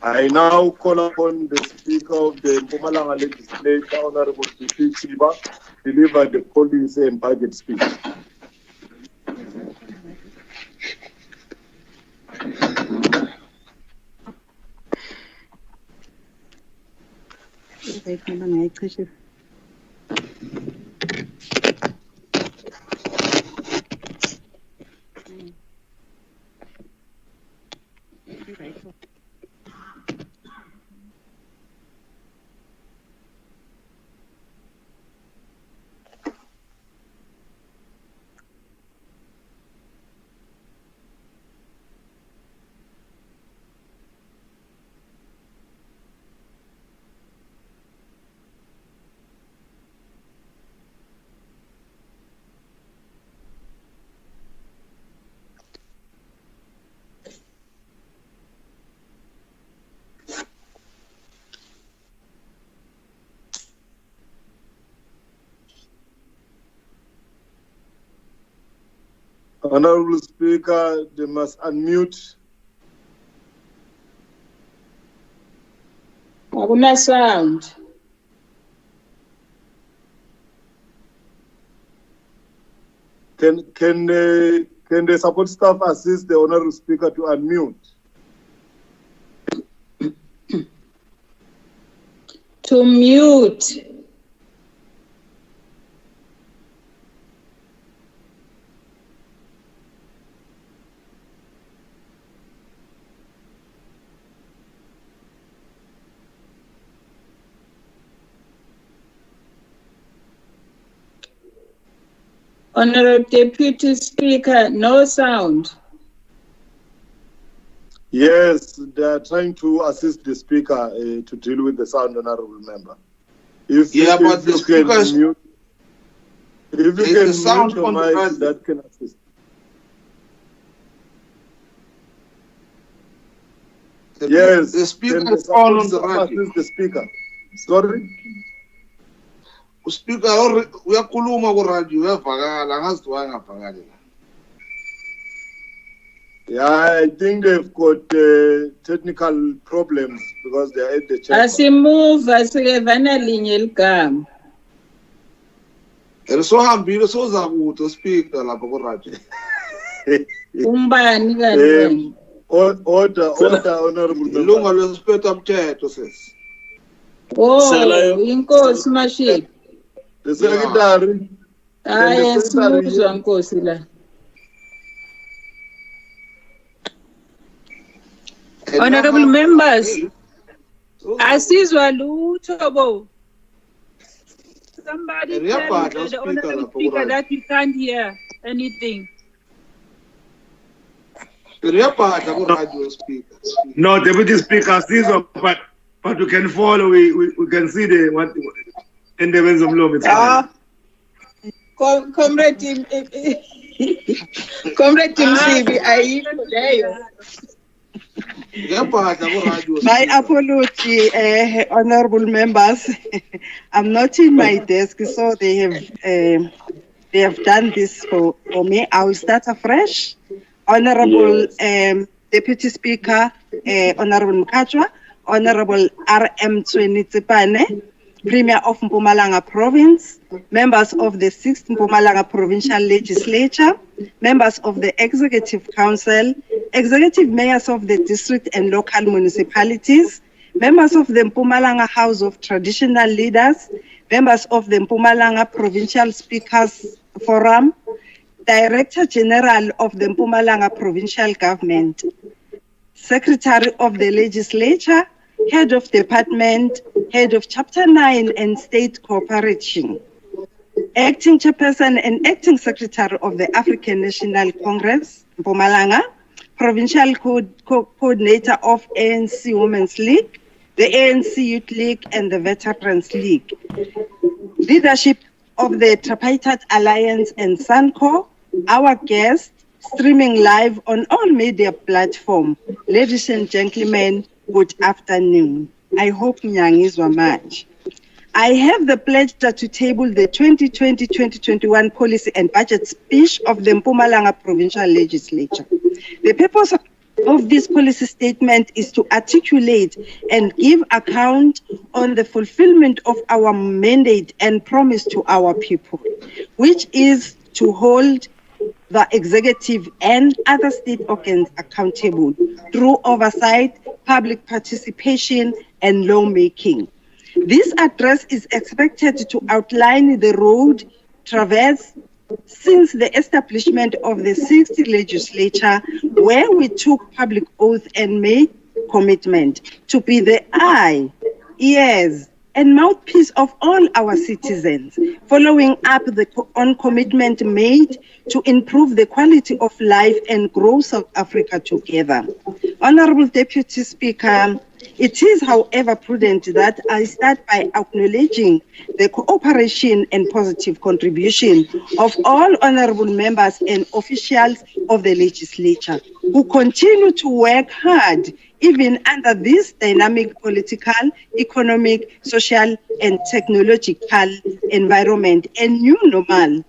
I now call upon the Speaker of the Mpumalanga Legislature, Honorable Fifi Chiba, to deliver the policy and budget speech. Honorable Speaker, they must unmute. Akuna sound. Can the support staff assist the Honorable Speaker to unmute? To mute. Honorable Deputy Speaker, no sound. Yes, they are trying to assist the Speaker to deal with the sound, Honorable Member. If you can mute your mic, that can assist. Yes, the speaker can is on the radio. Assist the Speaker. Sorry? Speaker, uyakhuluma ku radio uyavakala angaziwa ngavakali. Yeah, I think they've got technical problems because they are at the chamber. Asimove asikevana linye ligama. Sohambile sozakude speaker lapha ku radio. Umbani kanti? Order, Honorable Member. Ilunga lesiphethe umthetho sesi. Oh, inkosi Mashik. The Secretary. Hayi simuzwa inkosi la. Honorable members, asizwa lutho bo. Somebody tell the Honorable Speaker that we can't hear anything. No, Deputy Speaker, but we can follow. We can see the what in the events of law. Comrade Msibi, ayikho leyo. My apology, honorable members. I'm not in my desk, so they have done this for me. I will start afresh. Honorable Deputy Speaker, Honorable Mkachwa, Honorable R.M. Tsweni-Tsipane, Premier of Mpumalanga Province, members of the 6th Mpumalanga Provincial Legislature, members of the Executive Council, executive mayors of the district and local municipalities, members of the Mpumalanga House of Traditional Leaders, members of the Mpumalanga Provincial Speakers Forum, Director General of the Mpumalanga Provincial Government, Secretary of the Legislature, Head of Department, Head of Chapter 9 and State Cooperation, Acting Chairperson and Acting Secretary of the African National Congress, Mpumalanga, Provincial Coordinator of ANC Women's League, the ANC Youth League and the Veterans League, leadership of the Tripartite Alliance and Sanco, our guest, streaming live on all media platforms. Ladies and gentlemen, good afternoon. I hope Nyangizwa much. I have the pleasure to table the 2020-2021 policy and budget speech of the Mpumalanga Provincial Legislature. The purpose of this policy statement is to articulate and give account on the fulfillment of our mandate and promise to our people, which is to hold the executive and other state organs accountable through oversight, public participation, and lawmaking. This address is expected to outline the road traversed since the establishment of the 6th legislature, where we took public oath and made commitment to be the eye, ears, and mouthpiece of all our citizens, following up on commitment made to improve the quality of life and grow South Africa together. Honorable Deputy Speaker, it is, however, prudent that I start by acknowledging the cooperation and positive contribution of all honorable members and officials of the legislature who continue to work hard even under this dynamic political, economic, social, and technological environment and new normal,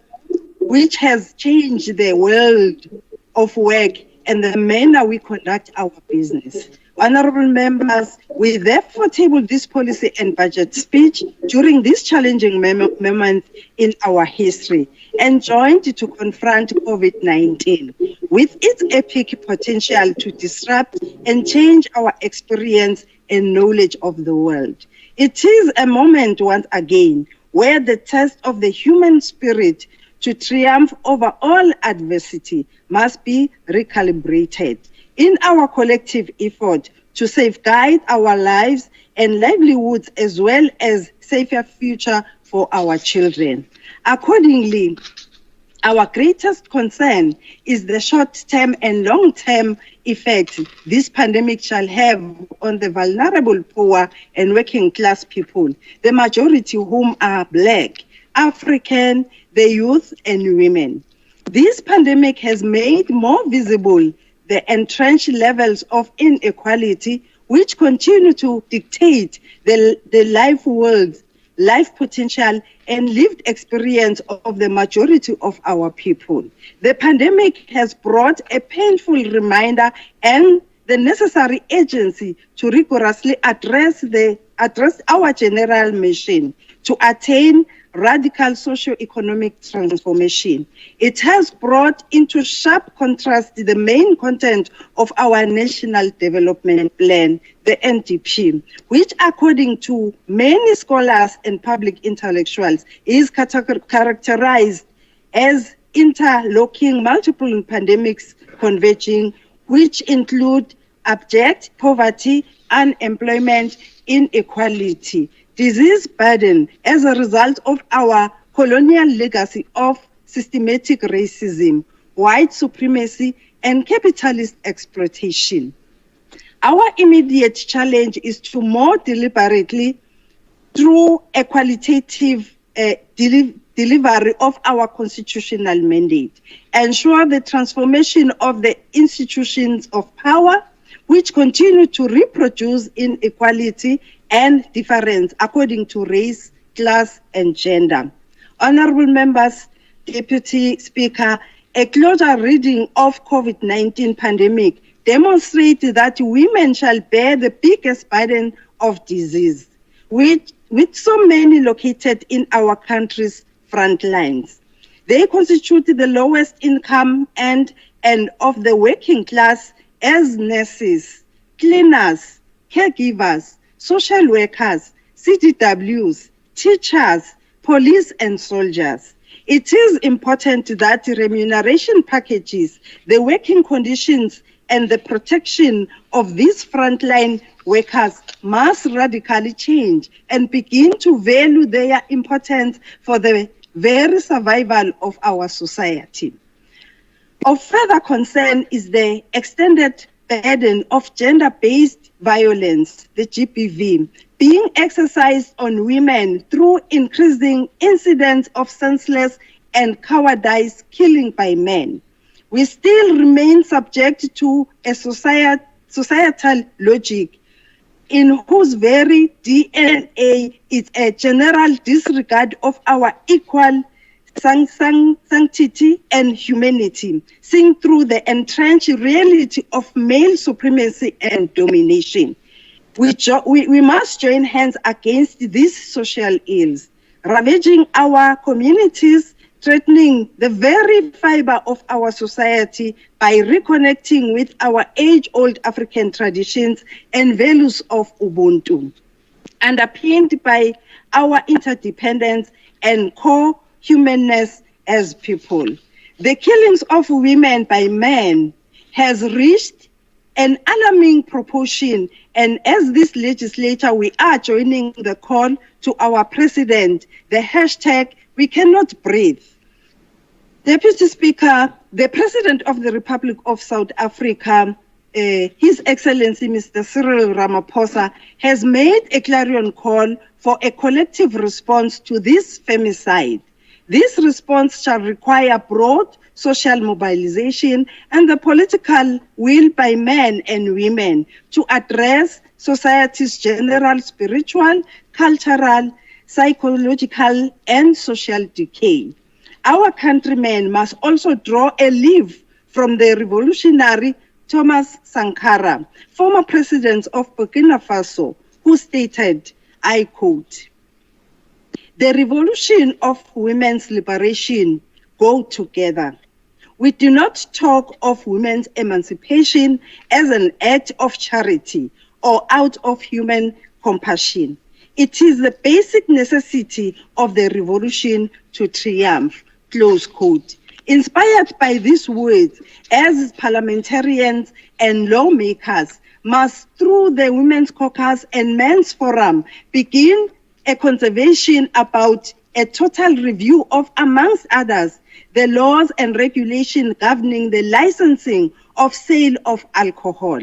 which has changed the world of work and the manner we conduct our business. Honorable members, we therefore table this policy and budget speech during this challenging moment in our history and joined to confront COVID-19 with its epic potential to disrupt and change our experience and knowledge of the world. It is a moment once again where the test of the human spirit to triumph over all adversity must be recalibrated in our collective effort to safeguard our lives and livelihoods as well as safer future for our children. Accordingly, our greatest concern is the short-term and long-term effect this pandemic shall have on the vulnerable, poor, and working-class people, the majority of whom are Black, African, the youth, and women. This pandemic has made more visible the entrenched levels of inequality, which continue to dictate the life world, life potential, and lived experience of the majority of our people. The pandemic has brought a painful reminder and the necessary agency to rigorously address our general mission to attain radical socio-economic transformation. It has brought into sharp contrast the main content of our National Development Plan, the NDP, which according to many scholars and public intellectuals is characterized as interlocking multiple pandemics converging, which include abject poverty, unemployment, inequality, disease burden as a result of our colonial legacy of systematic racism, white supremacy, and capitalist exploitation. Our immediate challenge is to more deliberately, through a qualitative delivery of our constitutional mandate, ensure the transformation of the institutions of power, which continue to reproduce inequality and difference according to race, class, and gender. Honorable members, Deputy Speaker, a closer reading of COVID-19 pandemic demonstrates that women shall bear the biggest burden of disease, with so many located in our country's front lines. They constitute the lowest income and of the working class as nurses, cleaners, caregivers, social workers, CDWs, teachers, police, and soldiers. It is important that remuneration packages, the working conditions, and the protection of these frontline workers must radically change and begin to value their importance for the very survival of our society. Of further concern is the extended burden of gender-based violence, the GBV, being exercised on women through increasing incidents of senseless and cowardice killing by men. We still remain subject to a societal logic in whose very DNA is a general disregard of our equal sanctity and humanity, seen through the entrenched reality of male supremacy and domination. We must join hands against these social ills, ravaging our communities, threatening the very fiber of our society by reconnecting with our age-old African traditions and values of Ubuntu. underpinned by our interdependence and co-humanness as people. The killings of women by men has reached an alarming proportion, and as this legislature, we are joining the call to our president, the hashtag We Cannot Breathe. Deputy Speaker, the President of the Republic of South Africa, His Excellency Mr. Cyril Ramaphosa, has made a clarion call for a collective response to this femicide. This response shall require broad social mobilization and the political will by men and women to address society's general spiritual, cultural, psychological, and social decay. Our countrymen must also draw a leaf from the revolutionary Thomas Sankara, former president of Burkina Faso, who stated, I quote, "The revolution of women's liberation go together. We do not talk of women's emancipation as an act of charity or out of human compassion. It is the basic necessity of the revolution to triumph," close quote. Inspired by these words, as parliamentarians and lawmakers must, through the Women's Caucus and Men's Forum, begin a conversation about a total review of, amongst others, the laws and regulations governing the licensing of sale of alcohol.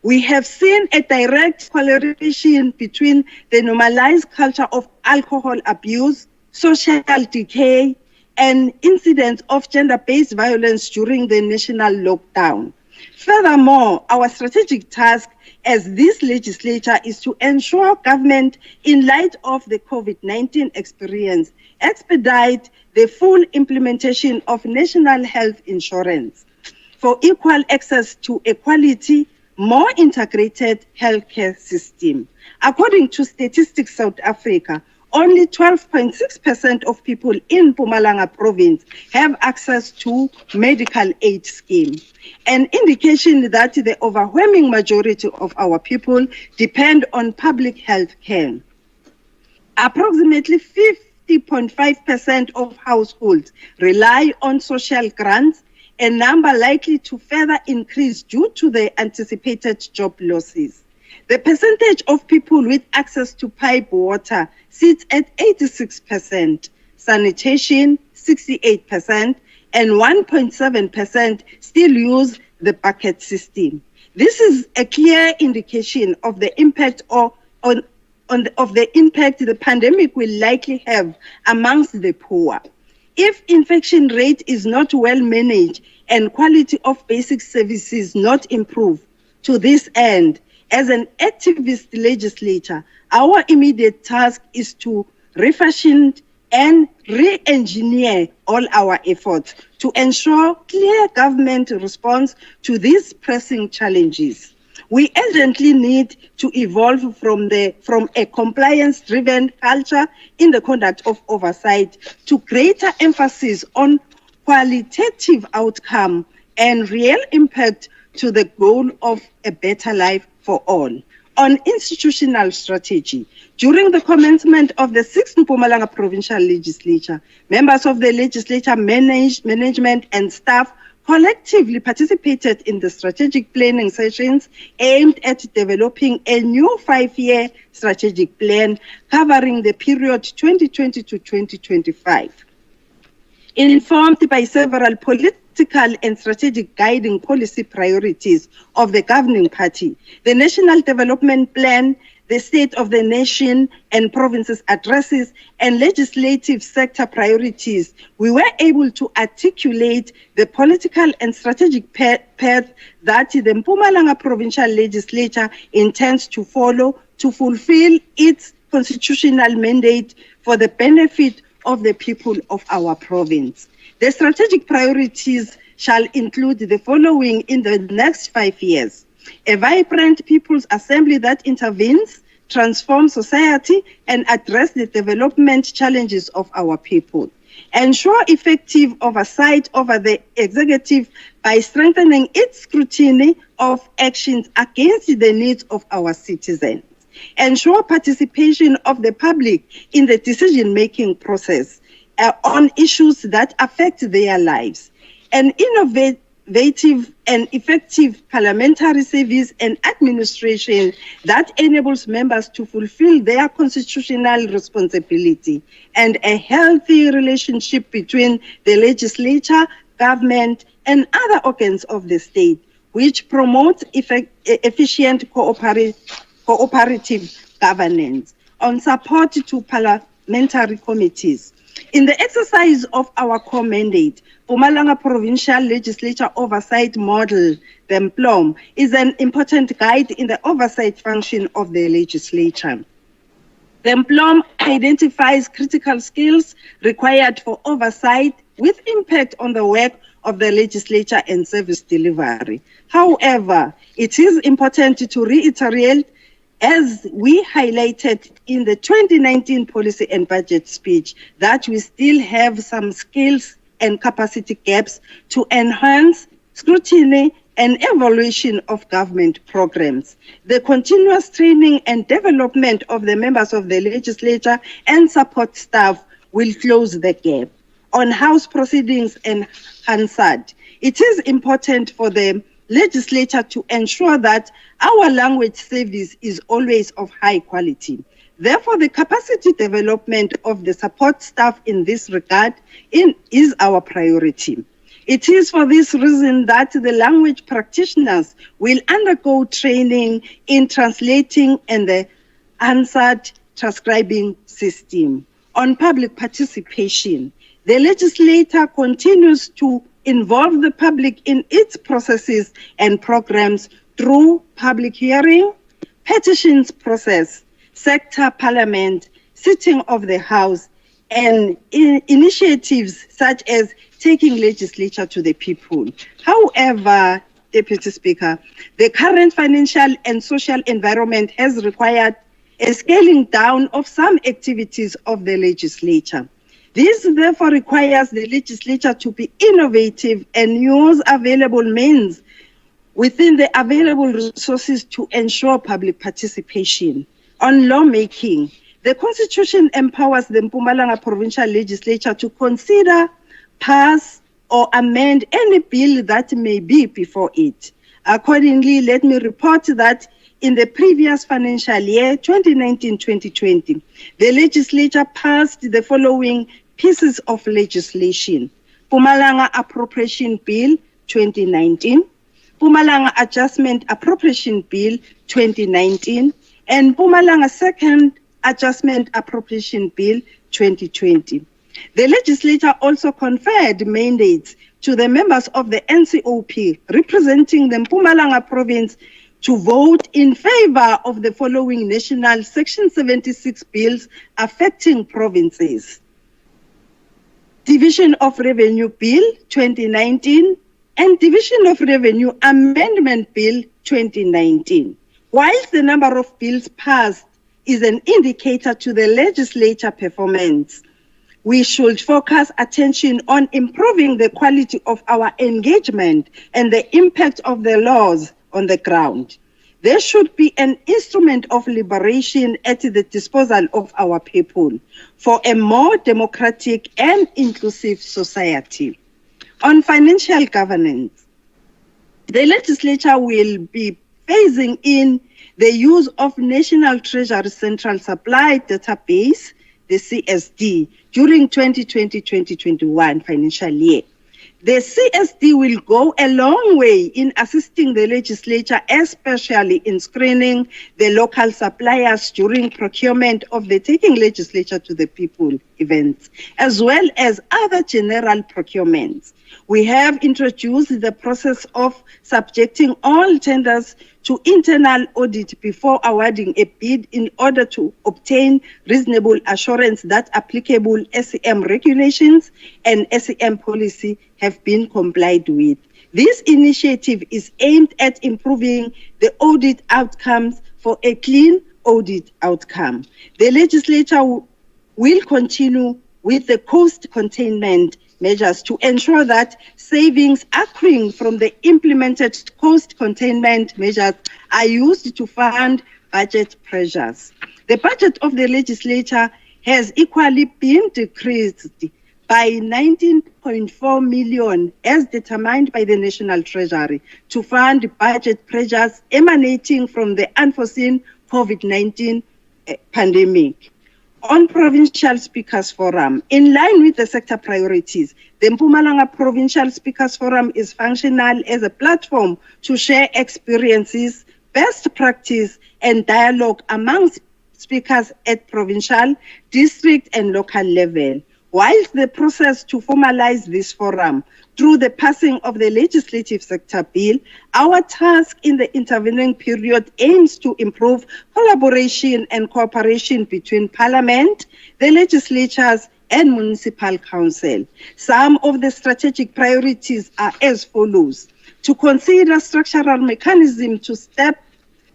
We have seen a direct correlation between the normalized culture of alcohol abuse, social decay, and incidents of gender-based violence during the national lockdown. Furthermore, our strategic task as this legislature is to ensure government, in light of the COVID-19 experience, expedite the full implementation of national health insurance for equal access to a quality, more integrated healthcare system. According to Statistics South Africa, only 12.6% of people in Mpumalanga province have access to medical aid scheme, an indication that the overwhelming majority of our people depend on public health care. Approximately 50.5% of households rely on social grants, a number likely to further increase due to the anticipated job losses. The percentage of people with access to pipe water sits at 86%, sanitation 68%, and 1.7% still use the bucket system. This is a clear indication of the impact of the impact the pandemic will likely have amongst the poor. If infection rate is not well managed and quality of basic services not improved, to this end, as an activist legislator, our immediate task is to refashion and re-engineer all our efforts to ensure clear government response to these pressing challenges. We urgently need to evolve from a compliance-driven culture in the conduct of oversight to greater emphasis on qualitative outcome and real impact to the goal of a better life for all. On institutional strategy, during the commencement of the 6th Mpumalanga Provincial Legislature, members of the legislature, management and staff collectively participated in the strategic planning sessions aimed at developing a new 5-year strategic plan covering the period 2020 to 2025. Informed by several political and strategic guiding policy priorities of the governing party, the National Development Plan, the State of the Nation and Provinces Addresses, and legislative sector priorities, we were able to articulate the political and strategic path that the Mpumalanga Provincial Legislature intends to follow to fulfill its constitutional mandate for the benefit of the people of our province. The strategic priorities shall include the following in the next 5 years: a vibrant people's assembly that intervenes, transforms society, and address the development challenges of our people. Ensure effective oversight over the executive by strengthening its scrutiny of actions against the needs of our citizens. ensure participation of the public in the decision-making process on issues that affect their lives, and innovative and effective parliamentary service and administration that enables members to fulfill their constitutional responsibility, and a healthy relationship between the legislature, government, and other organs of the state, which promotes efficient cooperative governance. On support to parliamentary committees. In the exercise of our core mandate, Mpumalanga Provincial Legislature Oversight Model, the MPLOM, is an important guide in the oversight function of the legislature. The MPLOM identifies critical skills required for oversight with impact on the work of the legislature and service delivery. However, it is important to reiterate, as we highlighted in the 2019 policy and budget speech, that we still have some skills and capacity gaps to enhance scrutiny and evaluation of government programs. The continuous training and development of the members of the legislature and support staff will close the gap. On House proceedings and Hansard, it is important for the legislature to ensure that our language service is always of high quality. Therefore, the capacity development of the support staff in this regard is our priority. It is for this reason that the language practitioners will undergo training in translating and the Hansard transcribing system. On public participation, the legislator continues to involve the public in its processes and programs through public hearing, petitions process, sector parliament, sitting of the House, and initiatives such as taking legislature to the people. However, Deputy Speaker, the current financial and social environment has required a scaling down of some activities of the legislature. This therefore requires the legislature to be innovative and use available means within the available resources to ensure public participation. On lawmaking, the Constitution empowers the Mpumalanga Provincial Legislature to consider, pass, or amend any bill that may be before it. Accordingly, let me report that in the previous financial year, 2019-2020, the legislature passed the following pieces of legislation: Mpumalanga Appropriation Bill 2019, Mpumalanga Adjustment Appropriation Bill 2019, and Mpumalanga Second Adjustment Appropriation Bill 2020. The legislature also conferred mandates to the members of the NCOP representing the Mpumalanga province to vote in favor of the following national Section 76 bills affecting provinces: Division of Revenue Bill 2019 and Division of Revenue Amendment Bill 2019. Whilst the number of bills passed is an indicator to the legislature performance, we should focus attention on improving the quality of our engagement and the impact of the laws on the ground. There should be an instrument of liberation at the disposal of our people for a more democratic and inclusive society. On financial governance, the legislature will be phasing in the use of National Treasury Central Supply Database, the CSD, during 2020-2021 financial year. The CSD will go a long way in assisting the legislature, especially in screening the local suppliers during procurement of the Taking Legislature to the People events, as well as other general procurements. We have introduced the process of subjecting all tenders to internal audit before awarding a bid in order to obtain reasonable assurance that applicable SEM regulations and SEM policy have been complied with. This initiative is aimed at improving the audit outcomes for a clean audit outcome. The legislature will continue with the cost containment measures to ensure that savings accruing from the implemented cost containment measures are used to fund budget pressures. The budget of the legislature has equally been decreased by 19.4 million as determined by the National Treasury to fund budget pressures emanating from the unforeseen COVID-19 pandemic. On Provincial Speakers Forum, in line with the sector priorities, the Mpumalanga Provincial Speakers Forum is functional as a platform to share experiences, best practice, and dialogue amongst speakers at provincial, district, and local level. Whilst the process to formalize this forum through the passing of the legislative sector bill, our task in the intervening period aims to improve collaboration and cooperation between Parliament, the legislatures, and Municipal Council. Some of the strategic priorities are as follows: to consider structural mechanisms to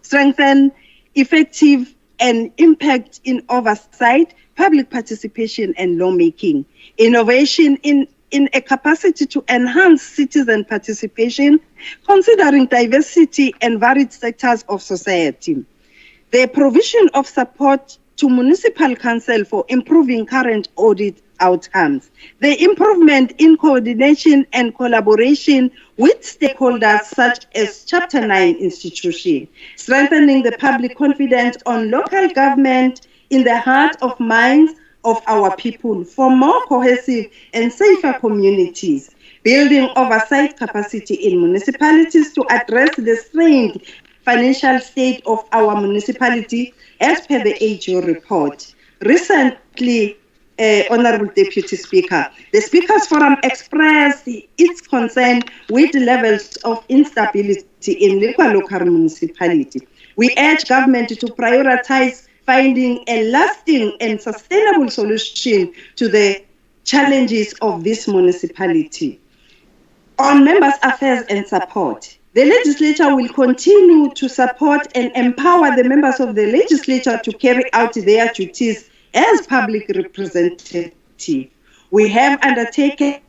strengthen effective and impact in oversight, public participation, and lawmaking. Innovation in a capacity to enhance citizen participation, considering diversity and varied sectors of society. The provision of support to municipal council for improving current audit outcomes. The improvement in coordination and collaboration with stakeholders such as Chapter 9 institutions. Strengthening the public confidence on local government in the heart of minds of our people for more cohesive and safer communities. Building oversight capacity in municipalities to address the strained financial state of our municipality as per the AGO report. Recently, Honorable Deputy Speaker, the Speakers Forum expressed its concern with levels of instability in local municipality. We urge government to prioritize finding a lasting and sustainable solution to the challenges of this municipality. On members' affairs and support, the legislature will continue to support and empower the members of the legislature to carry out their duties as public representative. We have undertaken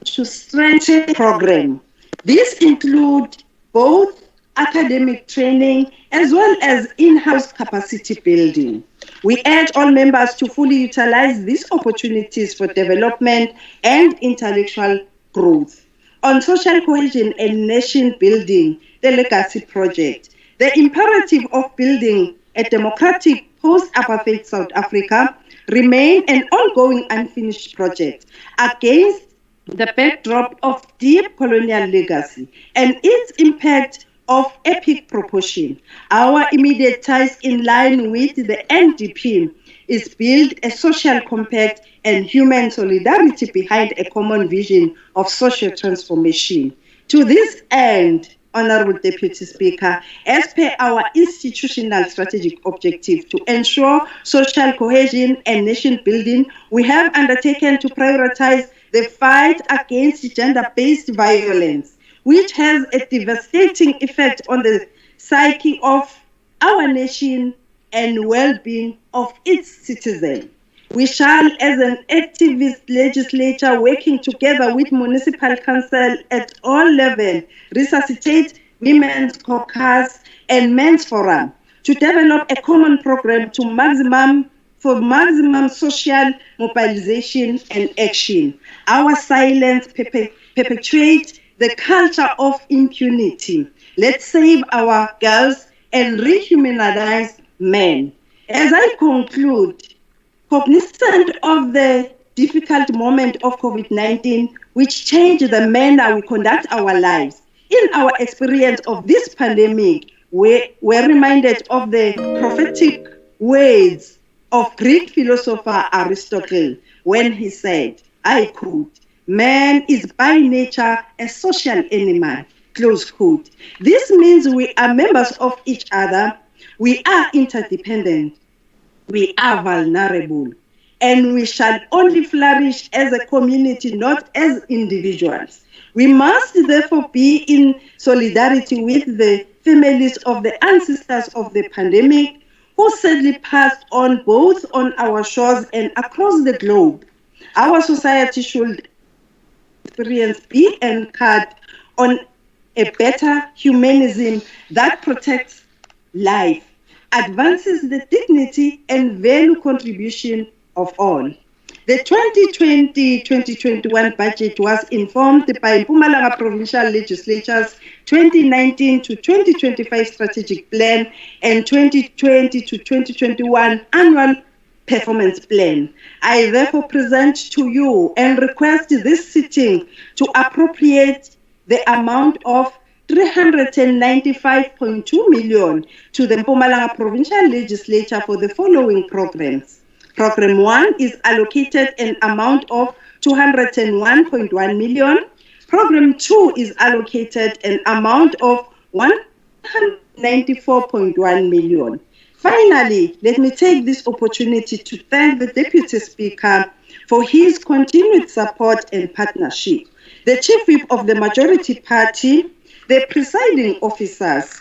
to strengthen the program. These include both academic training as well as in-house capacity building. We urge all members to fully utilize these opportunities for development and intellectual growth. On social cohesion and nation building, the Legacy Project, the imperative of building a democratic post-apartheid South Africa remain an ongoing unfinished project against the backdrop of deep colonial legacy and its impact of epic proportion. Our immediate ties in line with the NDP is build a social compact and human solidarity behind a common vision of social transformation. To this end, Honorable Deputy Speaker, as per our institutional strategic objective to ensure social cohesion and nation building, we have undertaken to prioritize the fight against gender-based violence, which has a devastating effect on the psyche of our nation and well-being of its citizens. We shall, as an activist legislature working together with municipal council at all levels, resuscitate women's caucus and men's forum to develop a common program to maximum social mobilization and action. Our silence perpetuates the culture of impunity. Let's save our girls and rehumanize men. As I conclude, cognizant of the difficult moment of COVID-19, which changed the manner we conduct our lives, in our experience of this pandemic, we're reminded of the prophetic words of Greek philosopher Aristotle when he said, I quote, "Man is by nature a social animal," close quote. This means we are members of each other, we are interdependent, we are vulnerable, and we shall only flourish as a community, not as individuals. We must therefore be in solidarity with the families of the ancestors of the pandemic who sadly passed on both on our shores and across the globe. Our society should experience be anchored on a better humanism that protects life, advances the dignity and value contribution of all. The 2020-2021 budget was informed by Mpumalanga Provincial Legislature's 2019 to 2025 strategic plan and 2020 to 2021 annual performance plan. I therefore present to you and request this sitting to appropriate the amount of 395.2 million to the Mpumalanga Provincial Legislature for the following programs. Program 1 is allocated an amount of 201.1 million. Program 2 is allocated an amount of 194.1 million. Finally, let me take this opportunity to thank the Deputy Speaker for his continued support and partnership, the Chief Whip of the Majority Party, the presiding officers,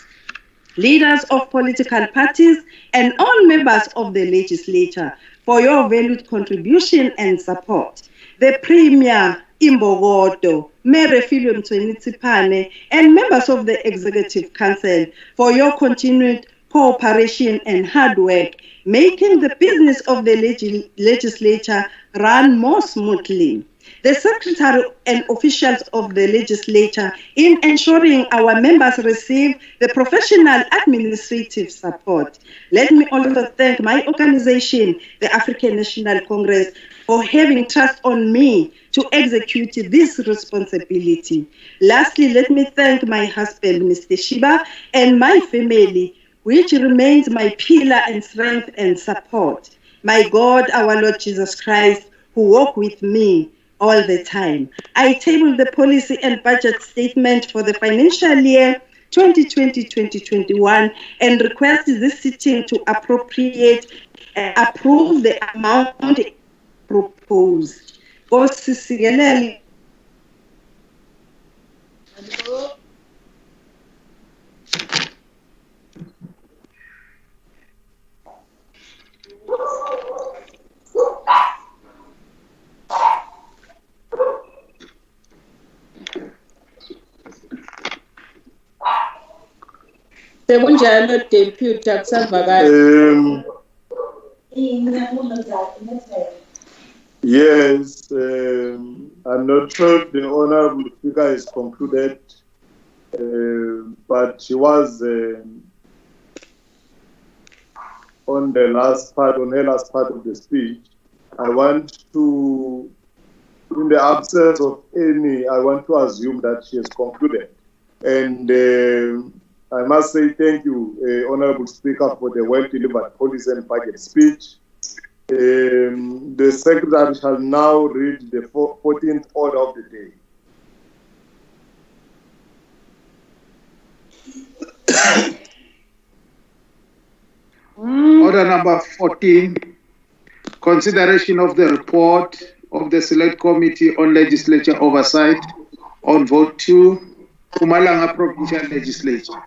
leaders of political parties, and all members of the legislature for your valued contribution and support. The Premier, Imbogodo, Mayor Refilwe Mtsweni-Tsipane, and members of the Executive Council for your continued cooperation and hard work, making the business of the legislature run more smoothly. The Secretary and officials of the legislature in ensuring our members receive the professional administrative support. Let me also thank my organization, the African National Congress, for having trust on me to execute this responsibility. Lastly, let me thank my husband, Mr. Shiba, and my family, which remains my pillar and strength and support. My God, our Lord Jesus Christ, who walk with me all the time. I table the policy and budget statement for the financial year 2020-2021 and request this sitting to appropriate and approve the amount proposed. Deputy Yes, I'm not sure if the Honorable Speaker is concluded, but she was on her last part of the speech. I want to, in the absence of any, I want to assume that she has concluded. And I must say thank you, Honorable Speaker, for the well-delivered policy and budget speech. The Secretary shall now read the 14th order of the day. Order number 14, consideration of the report of the Select Committee on Legislature Oversight on Vote 2, Mpumalanga Provincial Legislature.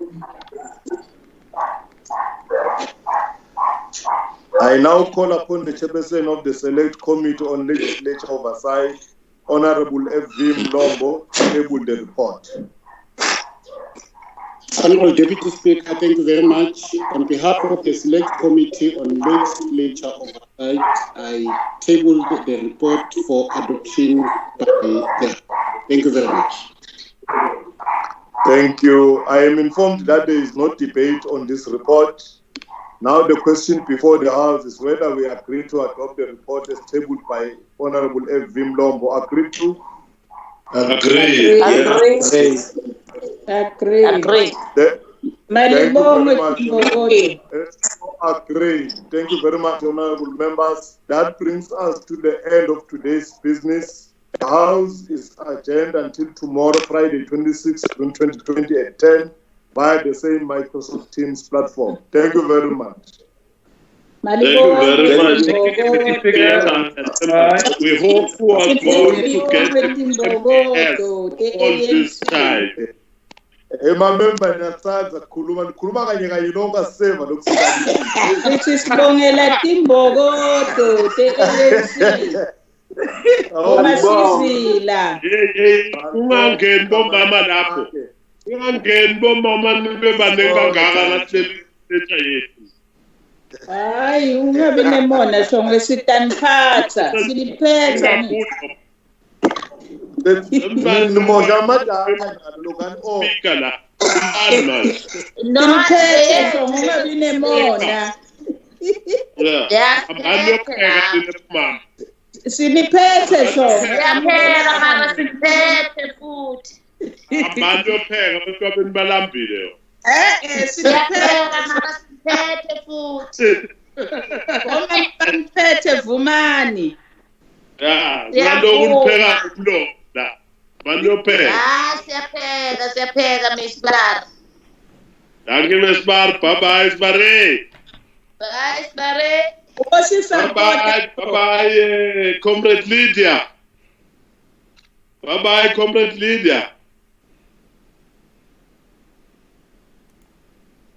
I now call upon the Chairperson of the Select Committee on Legislature Oversight, Honorable F.V. Mlombo, to table the report. Honorable Deputy Speaker, thank you very much. On behalf of the Select Committee on Legislature Oversight, I tabled the report for adoption by the. Thank you very much. Thank you. I am informed that there is no debate on this report. Now the question before the House is whether we agree to adopt the report as tabled by Honorable F.V. Mlombo. Agree to? Agree. Agree. Agree. Agree. Agree. Thank you very much, honorable members. That brings us to the end of today's business. The House is adjourned until tomorrow, Friday, 26, 2020 at 10 via the same Microsoft Teams platform. Thank you very much. Thank you very much. We hope we are going to get all this time. Emamemba niyatsanza khuluma kanye kanye lonke aseva Sisibongela Timbogodo, Umasizila. Ungangeni bomama lapho. Ungangeni bomama nibe banengi kangaka ngathi yethu. Hayi ungabe nemona shonke sitaniphatha siliphetha Nimodla madala lokani oh speaker la. no siliphetha ungabe nemona siniphethe shonke siyapheka mara siniphethe futhi abantu yopheka besibabeni balambile siyapheka mara siniphethe futhi Phethe vumani. Ngalokhu nipheka umlomo la. Banopheka. Siyapheka Miss Bar. Danke Miss Bar. Bye Sbare. Bye Sbare. Bye Comrade Lydia. Bye Comrade Lydia.